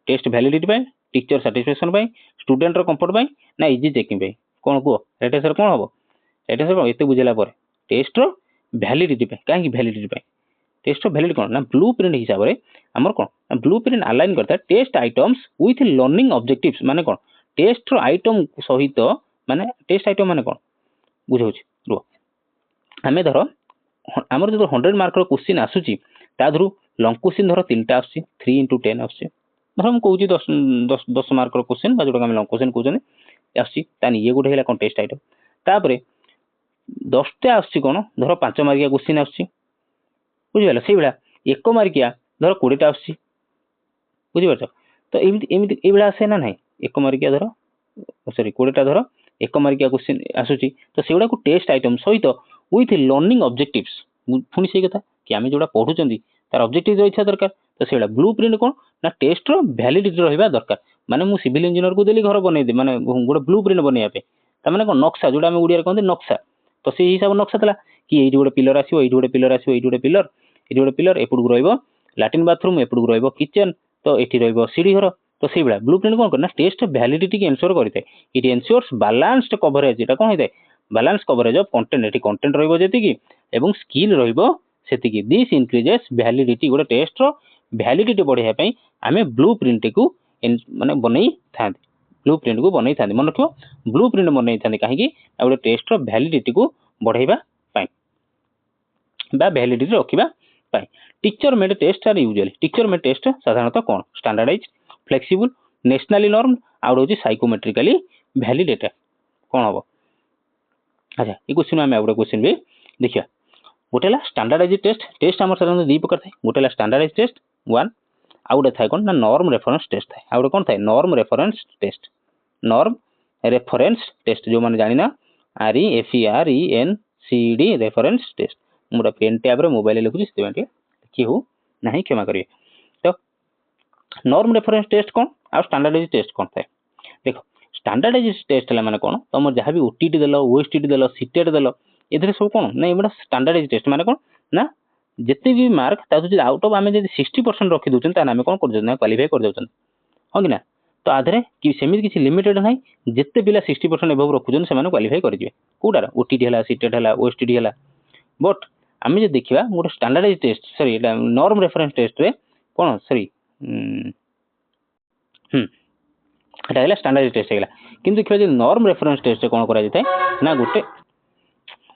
test validity teacher satisfaction student comfort ना इजी चेकिंग कौन कह राइट आंसर कौन हम राइट आंसर ये बुझेला टेस्ट वैलिडिटी कहीं वैलिडिटी टेस्ट वैलिडिटी कौन ना ब्लू प्रिंट हिसाब से आमर कौन ब्लू प्रिंट अलाइन करता है test items with learning objectives माने कौन टेस्ट आइटम सहित माने टेस्ट आइटम माने कौन बुझाऊँ रुह आम धर आमर जो 100 मार्क क्वेश्चन आसूची ताधरू लंग क्वेश्चन धर 3टा आस 3 into 10 आस धर मुझे कहूँ 10 मार्क क्वेश्चन जोटा लंग क्वेश्चन कहते आसान ये गोटे है कौन टेस्ट आइटम तापर 10टा आस कौन धर 5 मार्किया क्वेश्चन आस बुझीपार से भाया 1 मार्किया धर 20टा आस बुझीपार तो एमती आसे ना ना 1 मार्किया धर सॉरी 20टा धर 1 मार्किया क्वेश्चन आसूची तो से गुड़ा टेस्ट आइटम सहित विथ लर्निंग ऑब्जेक्टिव्स पुणी से कथा कि आम जोड़ा पढ़ुं तार ऑब्जेक्टिव रही दरकार तो से ब्लू प्रिंट कौन ना टेस्ट वैलिडिटी रहा दरकार माने मु सिविल इंजीनियर को देली घर बनई माने गोटे ब्लू प्रिंट बनवाई मैंने कौन नक्शा जोड़ा आम ओडिया कहते नक्शा तो से हिसाब नक्शा था कि ये गोटे पिलर आसो ये गोटे पिलर आसो ये गोटे पिलर ये गोटे पिलर एपटू रैट्रिन बाथरूम एपटू किचन तो ये सीढ़ी घर तो से भाया ब्लू प्रिंट कौन करना टेस्ट वैलिडिटी की एंश्योर करता है इट एंश्योर्स बैलेंस्ड कवरेज यहाँ कौन होता है बैलेंस कवरेज ऑफ कंटेंट ये कंटेंट रही एवं स्किल रही दिस इंक्रीजेस वैलिडिटी गोटे टेस्ट वैलिडिटी बढ़ाई आम ब्लू प्रिंट को माने बनई था ब्लू प्रिंट को बनई था मन रखो ब्लू प्रिंट बनई था कहीं गोटे टेस्ट वैलिडिटी को बढ़ाइबा वैलिडिटी रखा teacher made test are usually teacher made test साधारणतः कौन स्टैंडर्डाइज फ्लेक्सिबल नेशनली नॉर्म आउ हूँ साइकोमेट्रिकली वैलिडेटेड कौन हम अच्छा ये क्वेश्चन आम गोटे क्वेश्चन भी देखिए गोटे स्टैंडर्डाइज टेस्ट आम साधारण 2 प्रकार थाए गोटे स्टैंडर्डाइज टेस्ट 1 आउ गोटे थाए कौन ना नॉर्म रेफरेंस टेस्ट थाए आउ गोटे कौन थाए नॉर्म रेफरेंस टेस्ट जो मैंने जानी ना REFERENCD रेफरेंस टेस्ट मुझे पेन टैब रे मोबाइल लिखुची से लिखी हो ना क्षमा करिए तो नॉर्म रेफरेंस टेस्ट कौन आ स्टैंडर्डाइज टेस्ट कौन थाए देख स्टैंडर्डाइज टेस्ट है मैंने कौन तुम जहाँ भी ओटीटी देल ओएसटीटी देल सीटेट देल ए सब कौन ना ये स्टैंडर्डाइज टेस्ट माने कौन ना जिते भी मार्क आउट ऑफ आम 60% रखी दूसरे आम कौन कर क्वालिफाई कर हाँ कि ना तो आधे कि सेमती किसी लिमिटेड ना जिते पिला 60% एबव रखुन से क्वालिफाई करेंगे कौटार ओटीटी है सीटेट है ओएसटीटी है बट आम जो देखा गोटे standardise test sorry norm reference test रे कौन सॉरी है स्टैंडर्डाइज टेस्ट है कि देखिए नॉर्म रेफरेंस टेस्ट कौन कराए ना गोटे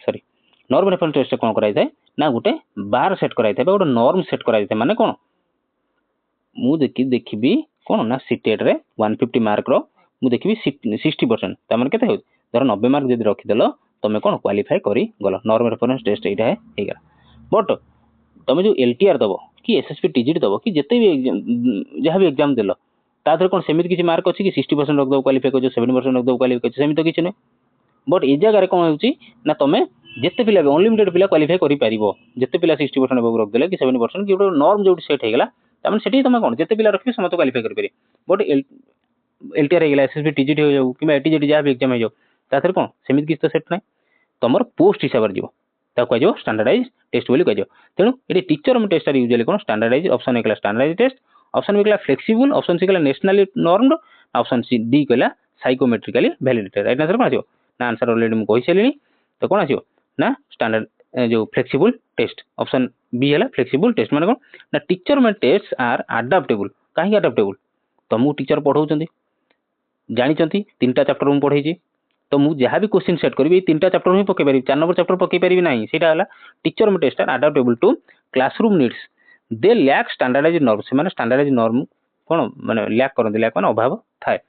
सॉरी नॉर्म रेफरेंस टेस्ट कौन कराए ना गोटे बार सेट कराए गोटे नॉर्म सेट कराए माने कौन मुझे देखी कौन ना सीटेट रे 150 मार्क रो देखी 60% तमें के धर 90 मार्क जब रखीदेल तुम कौन क्वालिफाई कर गल नॉर्म रेफरेंस टेस्ट यहाँ है बट तुम जो एलटीआर दब कि एसएसपी टीजीटी दब कि जिते भी जहाँ भी एग्जाम देल तादर कौन सेमती किसी मार्क अच्छी कि 60% रखद क्वालिफाई कर 70% रखद क्वालिफाई कर सेमती किसी नहीं बट ये जगह कौन हो तुम जिते पिला अनलिमिटेड पिला क्वालिफाई कर जिते पिला 60% एबव रखदे कि 70% कि नॉर्म जो सेट होगा तमें से तुम कौन जिते पिला रखिए समस्त क्वालिफाई करेंगे बट एलटीआर हो गला एसएसबी टीजीटी हो जाऊ कि एटीजीटी जहाँ भी एग्जाम हो जाऊ ताथरे कौन सेमिति किसी तो सेट ना तुम पोस्ट हिसाब से कह स्टैंडर्डाइज टेस्ट बोली कह तेणु ये टीचर टेस्ट यूजुअली कौन स्टैंडर्डाइज ऑप्शन एक standardized test option B flexible option C nationally normed option C D कहला साइकोमेट्रिकली वैलिडेटेड राइट आंसर कौन आसो ना आंसर ऑलरेडी मुझे कही सारे तो कौन आसो ना स्टैंडर्ड जो फ्लेक्सिबल टेस्ट ऑप्शन बी है फ्लेक्सिबल टेस्ट माने कौन ना टीचर में टेस्ट आर अडाप्टेबल कहीं अडाप्टेबल तुमको टीचर पढ़ाऊँ जानते 3टा चैप्टर मुझे पढ़ाई तो मुझे जहाँ भी क्वेश्चन सेट करी 3टा चैप्टर ही पकई पारि 4 नंबर चैप्टर पकई पारि ना सीटा टीचर में test are adaptable to classroom needs they lack standardized norm से माने स्टैंडर्डाइज नॉर्म कौन माने लैक करते लैक माने अभाव थाए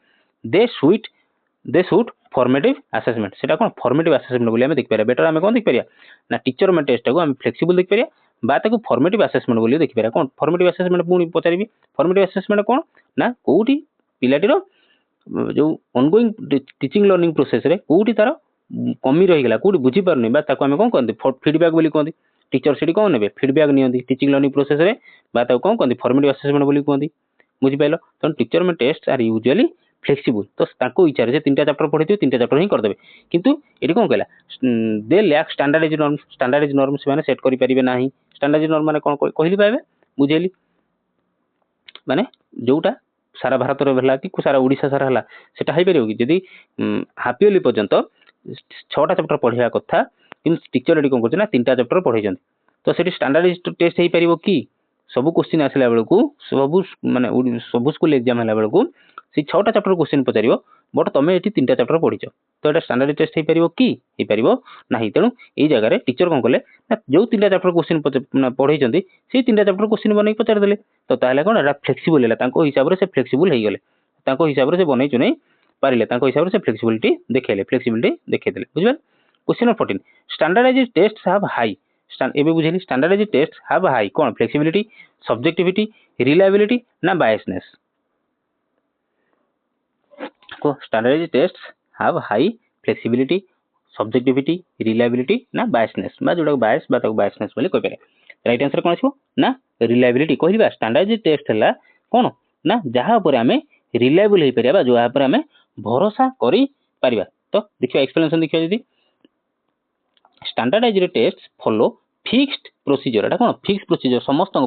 दे सुट फॉर्मेटिव असेसमेंट से कौन फॉर्मेटिव असेसमेंट बोली देखिए बेटर आम कौन देखिए ना टीचर में टेस्ट को फ्लेक्सिबल देखिए फॉर्मेटिव असेसमेंट बोली देखिए कौन फॉर्मेटिव असेसमेंट पुणी पचारि फॉर्मेटिव असेसमेंट कौन ना कौटी पिलाटीर जो ऑनगोइंग टीचिंग लर्निंग प्रोसेस रे कौटी तार कमी रहीगला कौटी बुझी पारनी आम कौन कहते फीडबैक बोली कहते टीचर से कौन ने फीडबैक नियंती टीचिंग लर्निंग प्रोसेस रे कौन कहते फॉर्मेटिव असेसमेंट बोली कहते बुझिपाल तेणु टीचर में टेस्ट आर यूजुअली फ्लेक्सिबल तो इच्छा से 3टा चैप्टर पढ़े 3टा चैप्टर ही करदे किंतु ये कौन कहला दे लैक स्टैंडर्डाइज नॉर्म से सेट करें ना स्टैंडर्डाइज नॉर्म माने कौन कहली पाए बुझेली माने जोटा सारा भारत है कि सारा ओडिशा सारा है सेटा हो पार कि जदि हाफ इयरली पर्यंत 6टा चैप्टर पढ़ा कथा कि टीचर ये कौन कर 3टा चैप्टर पढ़े तो से स्टैंडर्डाइज टेस्ट हो पार कि सब क्वेश्चन आसला बेलू सब माने सब स्कूल एग्जाम है बेलू से 6टा चैप्टर क्वेश्चन पचार बट तुम ये 3टा चैप्टर पढ़ीच तो ये स्टैंडर्ड टेस्ट हो पार कि हो पार ना तेणु ये जगह टीचर कौन कले जो 3टा चैप्टर क्वेश्चन पढ़े से 3टा चैप्टर क्वेश्चन बन पचारिदे तो ताहले कौन एटा फ्लेक्सिबल है हिसाब से फ्लेक्सिबल हो गले हिसाब से बनई चुनाई पारे हिसाब से फ्लेक्सिबिलिटी देखते बुझे question number 14 standardise test have high एबे बुझेली स्टैंडर्डाइज टेस्ट हैव हाई कौन फ्लेक्सिबिलिटी सब्जेक्टिविटी रिलायबिलिटी ना बायसनेस को standardise test have high flexibility subjectivity reliability ना बायसनेस जोटा बायस बायसनेस बोली कह पारे राइट आंसर कौन आसो ना रिलायबिलिटी कहलिबा स्टैंडर्डाइज टेस्ट है कौन ना जहाँ पर आम रिलायबल हो पार जो पर आम भरोसा कर तो देखिए एक्सप्लेनेशन देखिए जदि standardized test follow fixed procedure एटा कौन फिक्स्ड प्रोसीजर समस्त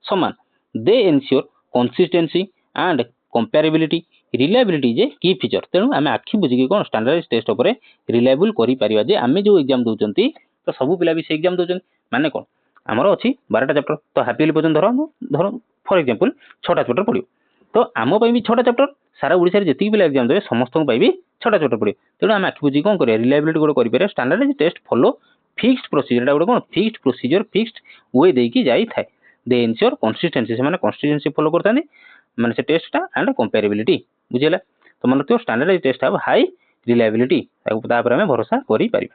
सामान they ensure consistency and comparability reliability जे की फीचर तेणु आम आखि बुझिकी कौन स्टैंडर्डाइज टेस्ट पर रिलायबल कर आम जो एग्जाम दौरान तो सब पिला भी से एग्जाम दौरान माने कौन आमर अच्छी 12टा चैप्टर तो हाफ इयरली पर्यटन धर फॉर एग्जांपल 6टा चैप्टर पढ़ो तो आम भी 6टा चैप्टर सारा ओडिशा रे जति पिला एग्जाम देबे समस्त भी 6टा चैप्टर पढ़ो तेणु आम आखि बुझी कौन करिया रिलायबिलिटी गोटे करें standardise test follow fixed procedure गोटे कौन फिक्स्ड प्रोसीजर फिक्स्ड वे देकी जाई थाए दे एनश्योर कंसिस्टेंसी से कंसिस्टेंसी फॉलो करता माने से टेस्टा एंड कंपेरेबिलिटी बुझेला तो मन रखियो standardise test have high reliability तापर आम भरोसा करि पारिबा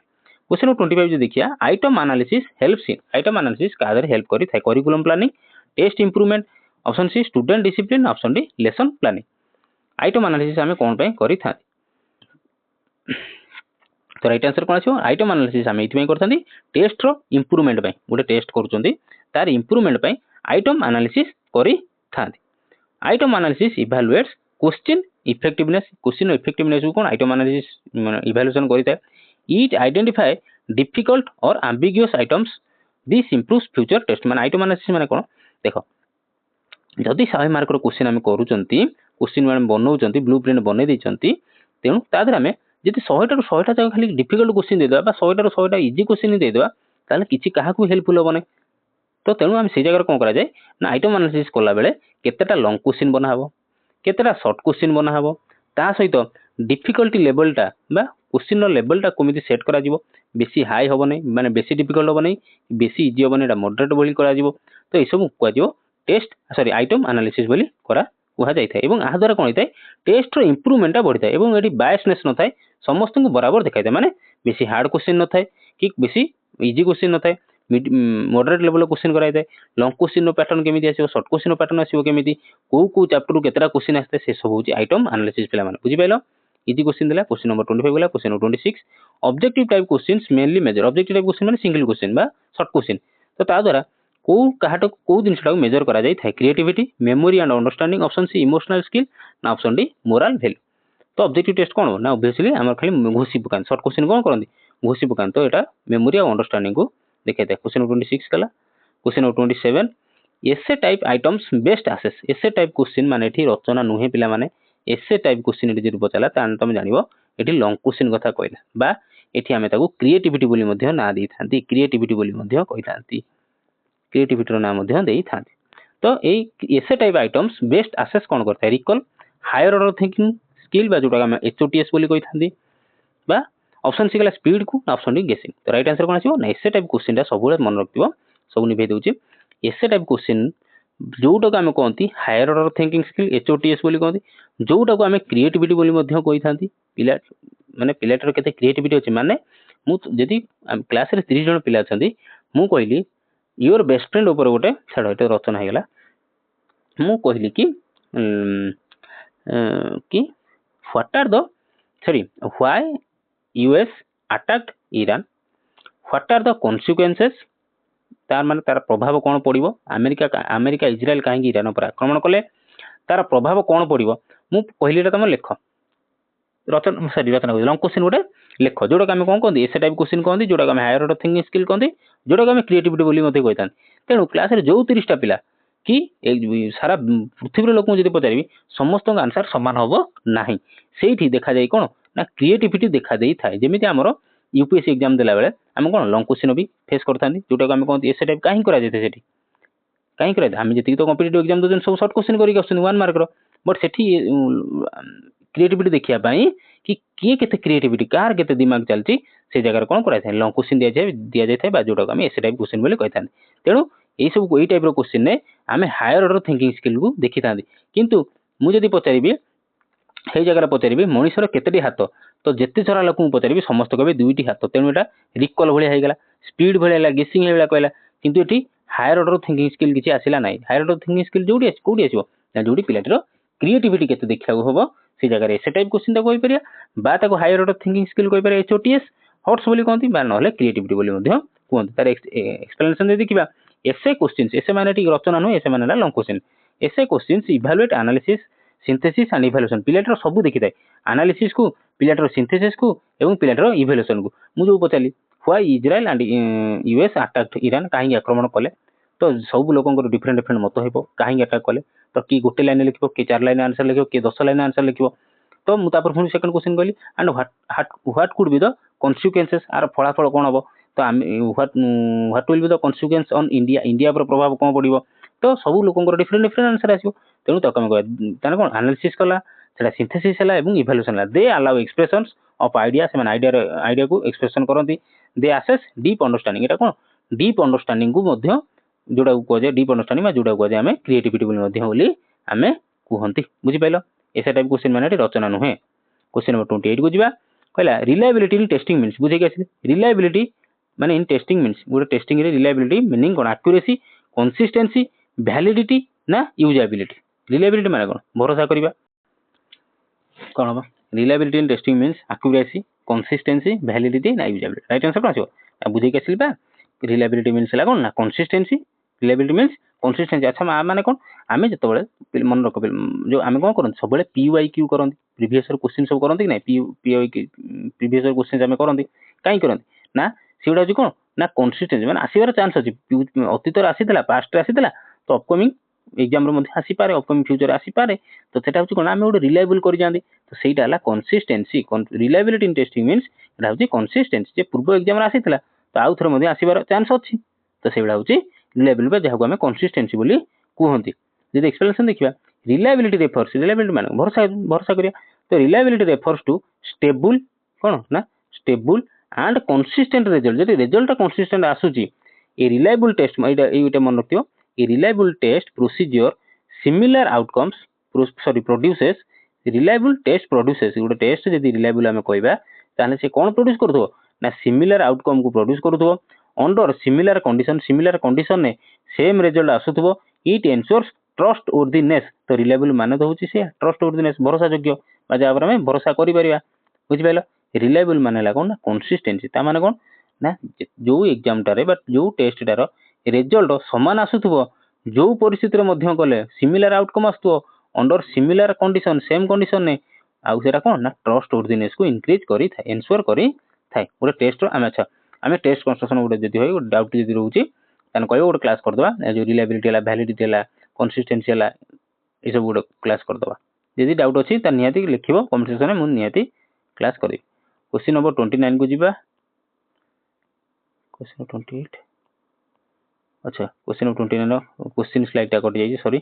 क्वेश्चन नंबर 25 जो देखिया item analysis helps in item analysis कादर हेल्प करि थाए curriculum planning test improvement option C student discipline option D lesson planning item analysis आम कौन करि था तो राइट आंसर कौन आसो आइटम एनालिसिस आम ये करता टेस्ट रो इंप्रूवमेंट गोटे टेस्ट करुँच तार इंप्रूवमेंट आइटम एनालिसिस करि था item analysis evaluates question effectiveness question effectiveness को कौन आइटम एनालिसिस इवैल्यूएशन करता इट आइडेंटिफाई डिफिकल्ट और ambiguous items this improves future test माने आइटम एनालिसिस माने कौन देख जदि 100 मार्क क्वेश्चन आम करूँ क्वेश्चन मैंने बनाऊँ ब्लूप्रिंट बनई देती तेणु तादर आम जब 100 जगह खाली डिफिकल्ट क्वेश्चन देदेबा 100 इजी क्वेश्चन देदेबा ताले किसी क्या हेल्पफुल हेबनी तो तेणु आम से जगह कौन कराए ना आइटम एनालिसिस कला बेले केतेटा लॉन्ग क्वेश्चन बनाहब केतेटा शॉर्ट क्वेश्चन बनाहब ता सहित डिफिकल्टी लेवलटा बा क्वेश्चन लेवलटा कमी सेट करा बेसी हाई हम नहीं माने बेसी डिफिकल्ट हम नहीं बेसी इजी हम नहीं मॉडरेट बोली करा तो ये सब कह टेस्ट सॉरी आइटम एनालिसिस बोली करा कहुई था यहाँ द्वारा कौन होता है टेस्ट इंप्रूवमेंटा बढ़ी था और ये बायसनेस न था समस्त को बराबर देखा माने बेसी हार्ड क्वेश्चन न थाए कि बेसी इजी क्वेश्चन न थाए मॉडरेट लेवल क्वेश्चन कराई लॉन्ग क्वेश्चन पैटर्न केमी आसो शॉर्ट क्वेश्चन पैटर्न आसो केमी कौ चैप्टर केतटा क्वेश्चन आसता है सब हूँ आइटम एनालिसिस पे बुझिपाल इजी क्वेश्चन दिला क्वेश्चन नंबर 25 गला question number 26 objective type question mainly measure objective type question माने सिंगल क्वेश्चन बा शॉर्ट क्वेश्चन तो ता द्वारा को काहाटो को जिनसटा मेजर करा जाय थाए creativity memory and understanding option C emotional skill ना ऑप्शन डी मोरल वैल्यू तो ऑब्जेक्टिव टेस्ट कोन ना ऑब्वियसली हमर खाली घोषी पकान शॉर्ट क्वेश्चन कोन करंदी घोषी पकान तो एटा मेमोरी और अंडरस्टैंडिंग को देखे दे क्वेश्चन 26 कला क्वेश्चन 27 एसे टाइप आइटम्स बेस्ट एसेस एसे टाइप क्वेश्चन माने एठी रचना नुहे पिला माने एसे टाइप क्वेश्चन एठी जदि पचाला तान तुम जानिबो एठी लॉन्ग क्वेश्चन कथा कहला बा एठी हमें ताको क्रिएटिविटी बोली मध्ये ना दै थांती क्रिएटिविटी बोली मध्ये कहि थांती क्रिएटिविटी रो नाम मध्ये दै थांती तो a essay type items best assess कोन करता है recall higher order thinking skill बा जोटा हम एचओटीएस बोली कहि थांती बा ऑप्शन सी गला स्पीड को ऑप्शन डी गेसिंग तो राइट आंसर कोन आसीबो ना एसे टाइप क्वेश्चन ता सब मन रखिबो सब निभे दउची एसे टाइप क्वेश्चन जोटा को आम कहती हायर ऑर्डर थिंकिंग स्किल एचओटीएस बोली कहती जोटा को आम क्रिएटिविटी बोली मध्ये कहि थांती पिला माने पिलाटर केते क्रिएटिविटी अछि माने मु जदी क्लास रे 30 जन पिला अछंती मु कहली योर बेस्ट फ्रेंड ऊपर गोटे छाड़ एटा रचना हेगला मु कहली कि what are the sorry why US attacked Iran what are the consequences तार माने तार प्रभाव कोन पड़िबो अमेरिका इजराइल काहे ईरान पर आक्रमण कले तार प्रभाव कोन पड़िबो मु कहलीटा तुम लेख रचना सॉरी रचना लॉन्ग क्वेश्चन गोटे लेख जोटा आम कौन कहते एसे टाइप क्वेश्चन कहते जोटा आम हायर ऑर्डर थिंकिंग स्किल कहते जोटा आम क्रिएटिविटी बोली मते कहि तेणु क्लास रे जो 30टा पिला कि सारा पृथ्वी लोक जब पचारि समस्त आंसर सामान हम ना से देखा जाए कौन ना क्रिएटिविटी देखा दे थाए जमी आमर यूपीएससी एग्जाम देला बेले आम कौन लॉन्ग क्वेश्चन भी फेस करता जोटा आम कहते एसे टाइप कहीं करा जाए कहीं करा आम जी तो कॉम्पिटिटिव एग्जाम दे सब शॉर्ट क्वेश्चन करके आसुन 1 मार्क बट से क्रिएटिविटी देखा कि किए केते क्रिएटिविटी कार केते दिमाग चलती से जगह कौन कराई लॉन्ग क्वेश्चन दि जाए जोटा आम एसे टाइप क्वेश्चन बोली कही तेणु यही सब यही टाइप क्वेश्चन ने आम हायर ऑर्डर थिंकिंग स्किल को देखी था किंतु मुझे पचारि से जगह पचारि मनुष्यर केतोटी हाथ तो जिते सारा लोक पचारि समस्त कहे 2टी हाथ तेणु यहाँ रिकल भाया स्पीड भाया गेसिंग कहला किंतु ये हायर ऑर्डर थिंकिंग स्किल किसी आसला ना हायर ऑर्डर थिंकिंग स्किल जो कौटी आसो जो पिलाटर क्रिएटिविटी केते देखा हम से जगह एसे टाइप क्वेश्चन कहि परिया बा ताको हायर ऑर्डर थिंकिंग स्किल कहि परिया एचओटीएस हॉट्स बोली कहती बा नहले क्रिएटिविटी बोली मध्ये कहते तार एक्सप्लेनेशन दे देखिबा एसे क्वेश्चंस एसे माने टी रचना नु एसे माने long question essay questions evaluate analysis synthesis and evaluation पिलाटर सब देखि थाए एनालिसिस को पिलाटर सिंथेसिस को एवं पिलाटर इवैल्यूएशन को मु जो पचाली why Israel and US attacked Iran काहे आक्रमण कले तो सब लोकंकर डिफरेंट डिफरेंट मत हेबो काहे अटैक कले तो कि गोटे लाइन लिखिबो कि 4 लाइन आंसर लिखिबो कि 10 लाइन आंसर लिखिबो तो मु तापर पुनी सेकंड क्वेश्चन कहली and what could be the consequences आर फलाफल कोन हबो तो what will be the consequence on India India पर प्रभाव कोन पड़िबो तो सब लोकंकर डिफरेंट डिफरेंट आंसर आसीबो तेणु तक हम कहबा कोन एनालिसिस कला सेटा सिंथेसिस हला एवं इवैल्यूएशन हला they allow expressions of idea से आइडिया को एक्सप्रेशन करती दे असेस डीप अंडरस्टैंडिंग एटा कोन डीप अंडरस्टैंडिंग को मध्य जोड़ा कहुए डीप अंडरस्टैंडिंग जोड़ा कहुए आम क्रिएटिविटी बोली आम कहती बुझिपाल ऐसा टाइप क्वेश्चन माने रचना नुहे क्वेश्चन नंबर 28 को जीवा कहला रिलायबिलिटी इन टेस्टिंग मीन्स बुझे आसी रिलायबिलिटी माने इन टेस्टिंग मीन्स गोटे टेस्टिंग रे रिलायबिलिटी मीनिंग कोन एक्यूरेसी कंसिस्टेंसी वैलिडिटी ना यूजेबिलिटी रिलायबिलिटी माने कोन भरोसा करबा कोन हम reliability in testing means accuracy consistency validity ना यूजेबिलिटी राइट आंसर कोन आसीबो बुझे आसीबा रिलायबिलिटी मीन्स है कौन ना कंसिस्टेंसी रिलायबिलिटी मीन्स कंसिस्टेंसी अच्छा माने कौन आम जो मन रख जो आम कौन करते सब PYQ करते प्रीवियस क्वेश्चन सब करते कि ना प्रीवियस क्वेश्चन आम करते कहीं करते ना सेगुड़ा हूँ कौन ना कंसिस्टेंसी मैंने आसबार चान्स अच्छी अतीत आसाला पास्ट आसाला तो अपकमिंग एग्जाम आसीपे अपकमिंग फ्यूचर आसीपे तो सेटा हूँ कौन आम गोटे रिलायबल कर जाते तो सहीटा है consistency reliability in testing means एटा हूँ कंसिस्टेंसी पूर्व एग्जाम आसाला तो आउ थे आसबार चान्स अच्छी तो से हूँ रिलायबिलिटी जहाँ आम कंसिस्टेंसी बोली कहते जब एक्सप्लेनेशन देखा रिलायबिलिटी रेफर्स रिलायबिलिटी मान भरोसा भरोसा करिया तो रिलायबिलिटी रेफर्स टू स्टेबल कौन ना स्टेबल एंड कंसिस्टेंट रिजल्ट जब रिजल्ट कंसिस्टेंट आसूची ए रिलायबल टेस्ट ये मन रखियो a reliable test procedure similar outcomes sorry produces reliable test produces गोटे टेस्ट जब रिलायबल आम कहवा ताहले से कौन प्रोड्यूस करुथो ना सिमिलर आउटकम को प्रोड्यूस करुथो अंडर सिमिलर कंडीशन ने सेम रिजल्ट आसुथबो इट एनश्योर्स ट्रस्ट वर्दीनेस तो रिलायबल मान तो होची से ट्रस्ट वर्दीनेस भरोसा योग्य बा जहाँ पर आम भरोसा करि परिबा बुझिपाइल रिलायबल मान कौन ना कंसिस्टेंसी ता माने कौन ना जो एग्जाम टारे बट जो टेस्ट टार रेजल्ट समान आसुथबो जो परिस्थिति रे मध्य कले सिमिलर आउटकम आसुथबो under similar condition same condition ने आउ सेटा कोन ना ट्रस्ट वर्दीनेस को इंक्रीज करी थाए एंश्योर करी थाए गोटे टेस्ट आमे अच्छा आमे टेस्ट कंस्ट्रक्शन गोटे जदी होय गोटे डाउट जदी रहउची तन कहयो गोटे क्लास कर दबा जो रिलायबिलिटी हला वैलिडिटी हला कंसिस्टेंसी हला ए सब गोटे क्लास कर दबा जदी डाउट अछि त निहाती लिखिबो कमेंट सेक्शन में मु निहाती क्लास करी क्वेश्चन नंबर 29 को जिबा क्वेश्चन 28 अच्छा क्वेश्चन नंबर 29 क्वेश्चन स्लाइड टा कट जाई सॉरी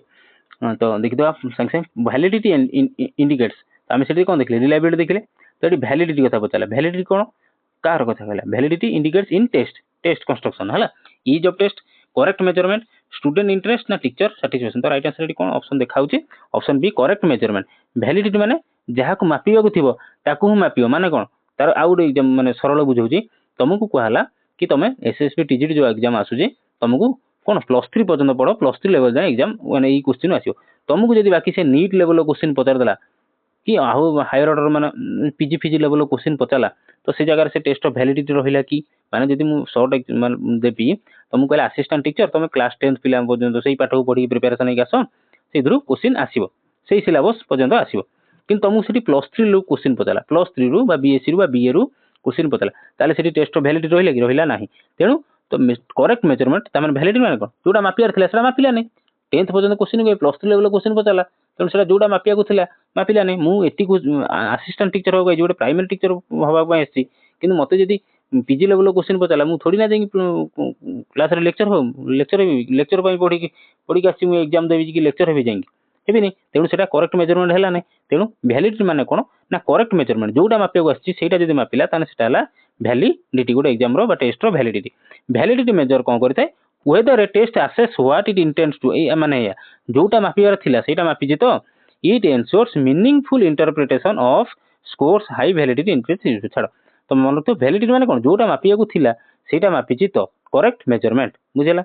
तो देखि दो संग संग वैलिडिटी इंडिकेट्स आमे सेठी कोन देखले रिलायबिलिटी देखले तो एटी वैलिडिटी कथा पचाला वैलिडिटी कोन कार कथा कहला validity indicates in test construction हला is of test correct measurement student interest ना टीचर सैटिस्फैक्शन तो राइट आंसर एटी कोन ऑप्शन देखाउची option B correct measurement validity माने जहा को मापिया को थिबो ताकू हम मापियो माने कोन तार आउट एग्जाम माने सरल बुझौची तुमको कहला कि तमे एसएसबी टीजीटी जो एग्जाम आसुची तुमको कोन +3 पर्यंत पढ़ो +3 लेवल जाए एग्जाम माने ई क्वेश्चन आसियो तुमको जदी बाकी से नीट लेवल क्वेश्चन पचार देला कि आउ हायर ऑर्डर माने पीजी फिजी लेवल क्वेश्चन पचाला तो से जगह से टेस्ट ऑफ वैलिडिटी रहिला कि माने जदी मु शॉर्ट माने देबी तुमको कहला असिस्टेंट टीचर तुम क्लास 10th पिला पर्यंत सेही पाठ को पढ़ी प्रिपरेशन हे आसो सेदरु क्वेश्चन आसीबो सेही सिलेबस पर्यंत आसीबो किंतु तुमको सेठी +3 लो क्वेश्चन पचाला +3 रु बा बीएससी रु बा बीए रु क्वेश्चन पचाला ताले सेठी टेस्ट ऑफ वैलिडिटी रहिला कि रहिला नाही तेनु तो करेक्ट मेजरमेंट तमन वैलिडिटी माने कोन जोडा मापियार थिला सेटा मापिला नै 10th पर्यंत क्वेश्चन के +3 लेवल क्वेश्चन पचाला तेनु सेटा जोडा मापिया को थिला मापिला नै मु एति को असिस्टेंट टीचर हो गई जोडे प्राइमरी टीचर होबा पय आसी किंतु मते जदी पीजी लेवल क्वेश्चन पचाला मु थोड़ी ना जाई क्लास रे लेक्चर पय पढ़ी के आसी मु एग्जाम देबी कि लेक्चर हेबी जाई हेबी नै तेनु सेटा करेक्ट मेजरमेंट हैला नै तेनु वैलिडिटी माने कोन ना करेक्ट मेजरमेंट जोडा मापिया को आसी सेटा जदी मापिला ताने सेटा हला वैलिडिटी गोटे एग्जाम रो बा टेस्ट रो वैलिडिटी वैलिडिटी मेजर कोन करथाय whether a test assess what it intends to ए माने या जोटा मापियार थिला सेटा मापी जे तो it ensures meaningful interpretation of scores high validity increase छाड़ तो मन तो वैलिडिटी माने कोन जोटा मापिया को थिला सेटा मापी जे तो करेक्ट मेजरमेंट बुझेला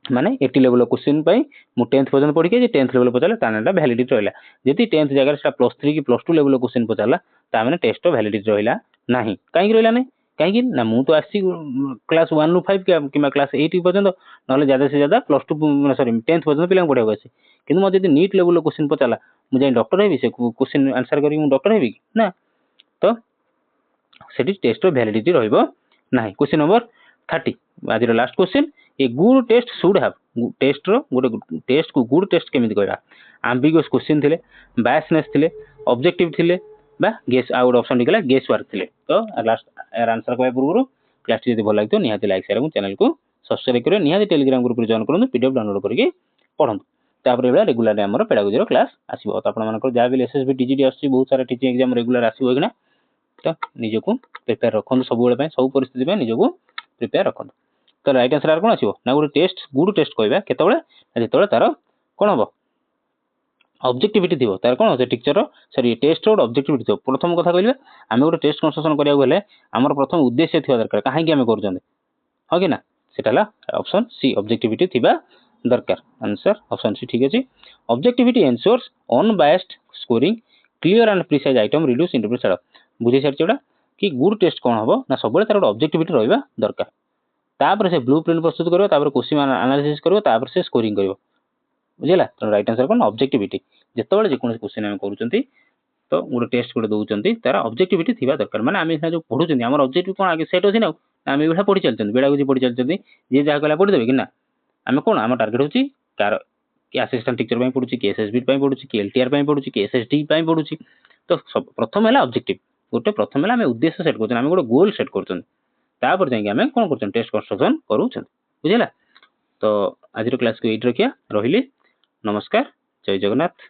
माने 80 लेवल क्वेश्चन पई मु 10th पर्यंत पढी के जे 10th लेवल पचाला तानेटा वैलिडिटी रहला जति 10th जगह सेटा +3 की +2 लेवल क्वेश्चन पचाला ता माने टेस्ट वैलिडिटी रहला नाही काई रहला नै काई ना मु तो आसी क्लास 1 नु 5 कि क्लास 8 पर्यंत नले ज्यादा से ज्यादा +2 सॉरी 10th पर्यंत पिला पढाबो आसी किंतु म जति नीट लेवल क्वेश्चन पचाला मु जाई डॉक्टर हेबी से क्वेश्चन आंसर करी मु डॉक्टर हेबी ना तो सेटी टेस्ट वैलिडिटी रहइबो नाही क्वेश्चन नंबर 30 आज last question a good test should have test रो गोटे टेस्ट को गुड टेस्ट केमिति कहबा एम्बिगुअस क्वेश्चन थिले बायसनेस थिले ऑब्जेक्टिव थिले बा गेस आउट ऑप्शन निकला गेस वर्क थिले तो लास्ट आंसर कहबा पूर्व क्लास जदी भल लागतो निहाती लाइक शेयर चैनल को सब्सक्राइब करियो निहाती टेलीग्राम ग्रुप रे जॉइन करनु पीडीएफ डाउनलोड करके पढंतु तापर एबा रेगुलर हमर पेडागोजी रो क्लास आसीबो त आपण मानकर जा भी एसएसबी टीजीटी आसी बहुत सारा टीचिंग एग्जाम रेगुलर आसीबो एकना तो निजको प्रिपेयर रखन सब बेले पय सब परिस्थिति में निजको प्रिपेयर रखन तो राइट आंसर कोन आसीबो ना गोटे टेस्ट गुड टेस्ट कहबा केतबेले जेतबेले तार कोन हबो ऑब्जेक्टिविटी थिबो तार कोन से टीचर सॉरी टेस्ट रो ऑब्जेक्टिविटी थिबो प्रथम कथा कहलिबा आमे गोटे टेस्ट कंस्ट्रक्शन करिया गेले हमर प्रथम उद्देश्य थिबा दरकार काहे कि आमे करजंदे हो कि ना सेटाला ऑप्शन सी ऑब्जेक्टिविटी थिबा दरकार आंसर ऑप्शन सी ठीक अछि objectivity ensures unbiased scoring clear and precise item reduce interpret छाड़ बुझे सारचोडा कि गुड टेस्ट कोन हबो ना सबले तार ऑब्जेक्टिविटी रहइबा दरकार तापर से ब्लूप्रिंट प्रस्तुत करियो तापर क्वेश्चन एनालिसिस करियो तापर से स्कोरिंग करियो बुझिला तो राइट आंसर कोन ऑब्जेक्टिविटी जेतबेले जे कोन क्वेश्चन हम करूचंती तो गोटे टेस्ट गोटे दउचंती तार ऑब्जेक्टिविटी थिबा दरकार माने आमे जो पढुचंती हमर ऑब्जेक्टिव कोन आगे सेट होछि ना आमे बेठा पढि चलचंती बेडा गुजी पढि चलचंती जे जा कला पढि देबे कि ना आमे कोन हमर टारगेट होछि कार कि असिस्टेंट टीचर पय पढुछि कि एसएसबी पय पढुछि कि एलटीआर पय पढुछि कि एसएसटी पय पढुछि तो प्रथम हला ऑब्जेक्टिव गोटे प्रथम हला आमे उद्देश्य सेट करछन आमे गोटे गोल सेट करछन तापर जाई आमे कोन करछन टेस्ट कंस्ट्रक्शन करूछन बुझिला तो आज क्लास को एट रखिया रहिली नमस्कार जय जगन्नाथ।